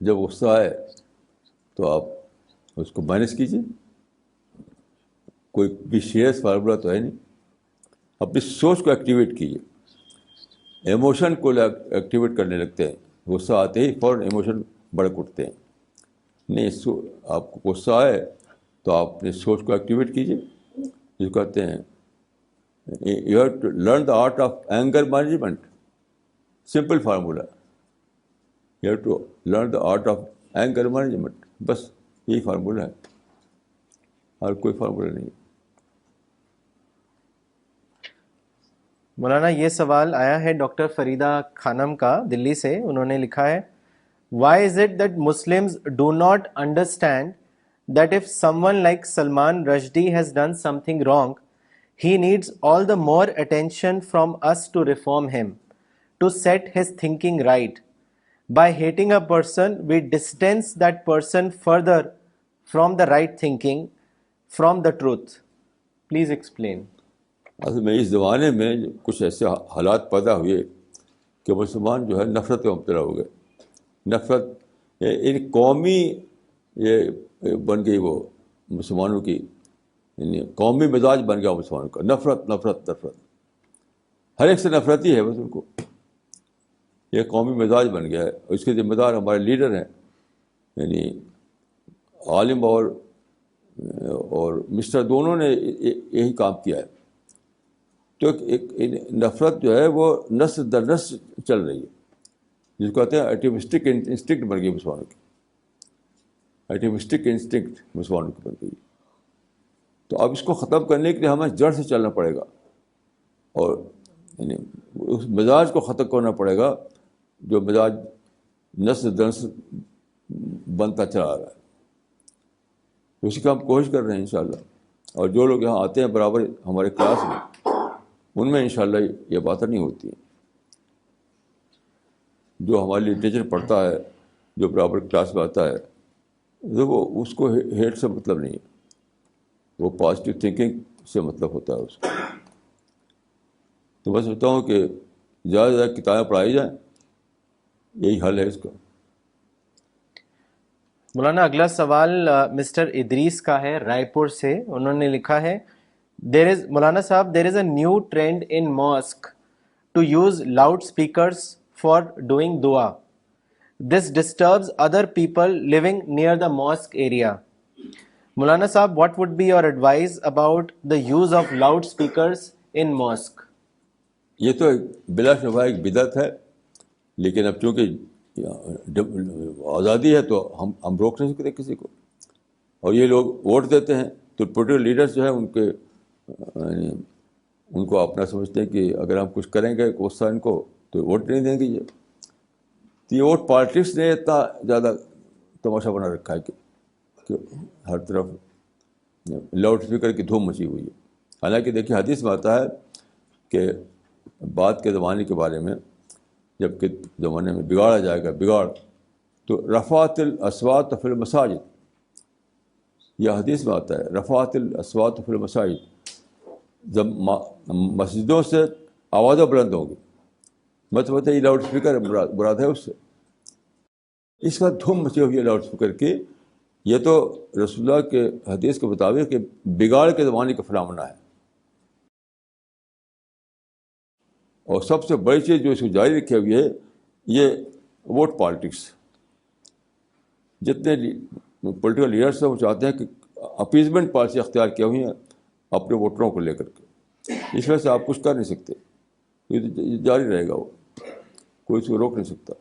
جب غصہ آئے تو آپ اس کو مائنس کیجیے. کوئی بھی سیریس فارمولا تو ہے نہیں. اپنی سوچ کو ایکٹیویٹ کیجیے. ایموشن کو ایکٹیویٹ کرنے لگتے ہیں. غصہ آتے ہی فوراً ایموشن بڑک اٹھتے ہیں. نہیں, آپ کو غصہ آئے تو آپ اپنی سوچ کو ایکٹیویٹ کیجیے. جو کہتے ہیں you have to learn the art of anger management. Simple formula, you have to learn the art of anger management. بس یہی فارمولا ہے, اور کوئی فارمولا نہیں. مولانا یہ سوال آیا ہے ڈاکٹر فریدہ خانم کا دلی سے. انہوں نے لکھا ہے why is it that Muslims do not understand that if someone like Salman Rushdie has done something wrong he needs all the more attention from us to reform him to set his thinking right. By hating a person we distance that person further from the right thinking from the truth. Please explain. اصل میں اس زمانے میں کچھ ایسے حالات پیدا ہوئے کہ مسلمان جو ہے نفرت میں مبتلا ہو گئے. نفرت ایک قومی یہ بن گئی, وہ مسلمانوں کی یعنی قومی مزاج بن گیا مسلمانوں کا. نفرت نفرت نفرت, ہر ایک سے نفرتی ہے بس ان کو. یہ قومی مزاج بن گیا ہے. اس کے ذمہ دار ہمارے لیڈر ہیں, یعنی عالم اور مسٹر دونوں نے یہی کام کیا ہے. تو ایک نفرت جو ہے وہ نسل در نسل چل رہی ہے, جس کو کہتے ہیں ایٹیوسٹک انسٹنکٹ بن گئی مسلمانوں کی. ایٹیوسٹک انسٹنکٹ مسلمانوں کی بن گئی. تو اب اس کو ختم کرنے کے لیے ہمیں جڑ سے چلنا پڑے گا, اور یعنی اس مزاج کو ختم کرنا پڑے گا جو مزاج نسل در نسل بنتا چلا آ رہا ہے. اسی کا ہم کوشش کر رہے ہیں انشاءاللہ. اور جو لوگ یہاں آتے ہیں برابر ہمارے کلاس میں, ان میں انشاءاللہ یہ باتیں نہیں ہوتی ہیں. جو ہمارے لٹریچر پڑھتا ہے, جو برابر کلاس میں آتا ہے, وہ اس کو ہیٹ سے مطلب نہیں ہے, وہ پازیٹیو تھنکنگ سے مطلب ہوتا ہے اس کو. تو میں سمجھتا ہوں کہ زیادہ سے زیادہ کتابیں پڑھائی جائیں, یہی حل ہے اس کا. مولانا اگلا سوال مسٹر ادریس کا ہے رائے پور سے. انہوں نے لکھا ہے مولانا صاحب there is a new trend in mosque to use loudspeakers for doing dua. This disturbs other people living near the mosque area. مولانا صاحب what would be your advice about the use of loudspeakers in mosque? یہ تو بلا شبہ ایک بدعت ہے, لیکن اب چونکہ آزادی ہے تو ہم روک نہیں سکتے کسی کو. اور یہ لوگ ووٹ دیتے ہیں تو پولیٹیکل لیڈرز جو ہیں ان کو اپنا سمجھتے ہیں کہ اگر ہم کچھ کریں گے غصہ ان کو تو ووٹ نہیں دیں گے. یہ ووٹ پالیٹکس نے اتنا زیادہ تماشا بنا رکھا ہے کہ ہر طرف لاؤڈ اسپیکر کی دھوم مچی ہوئی ہے. حالانکہ دیکھیے حدیث میں آتا ہے کہ بعد کے زمانے کے بارے میں, جب کہ زمانے میں بگاڑا جائے گا بگاڑ, تو رفعت الاصوات فی المساجد, یہ حدیث میں آتا ہے رفعت الاصوات فی المساجد. جب مسجدوں سے آوازیں بلند ہوں گی, مطلب یہ لاؤڈ اسپیکر مراد ہے اس سے. اس کا دھوم مچی ہوئی ہے لاؤڈ اسپیکر کی. یہ تو رسول اللہ کے حدیث کے مطابق کہ بگاڑ کے زمانے کا فنامنا ہے. اور سب سے بڑی چیز جو اس کو جاری رکھی ہوئی ہے یہ ووٹ پالیٹکس. جتنے پولیٹیکل لیڈرس ہیں وہ چاہتے ہیں کہ اپیزمنٹ پالیسی اختیار کی ہوئی ہیں اپنے ووٹروں کو لے کر کے. اس وجہ سے آپ کچھ کر نہیں سکتے, یہ جاری رہے گا, وہ کوئی اس کو روک نہیں سکتا.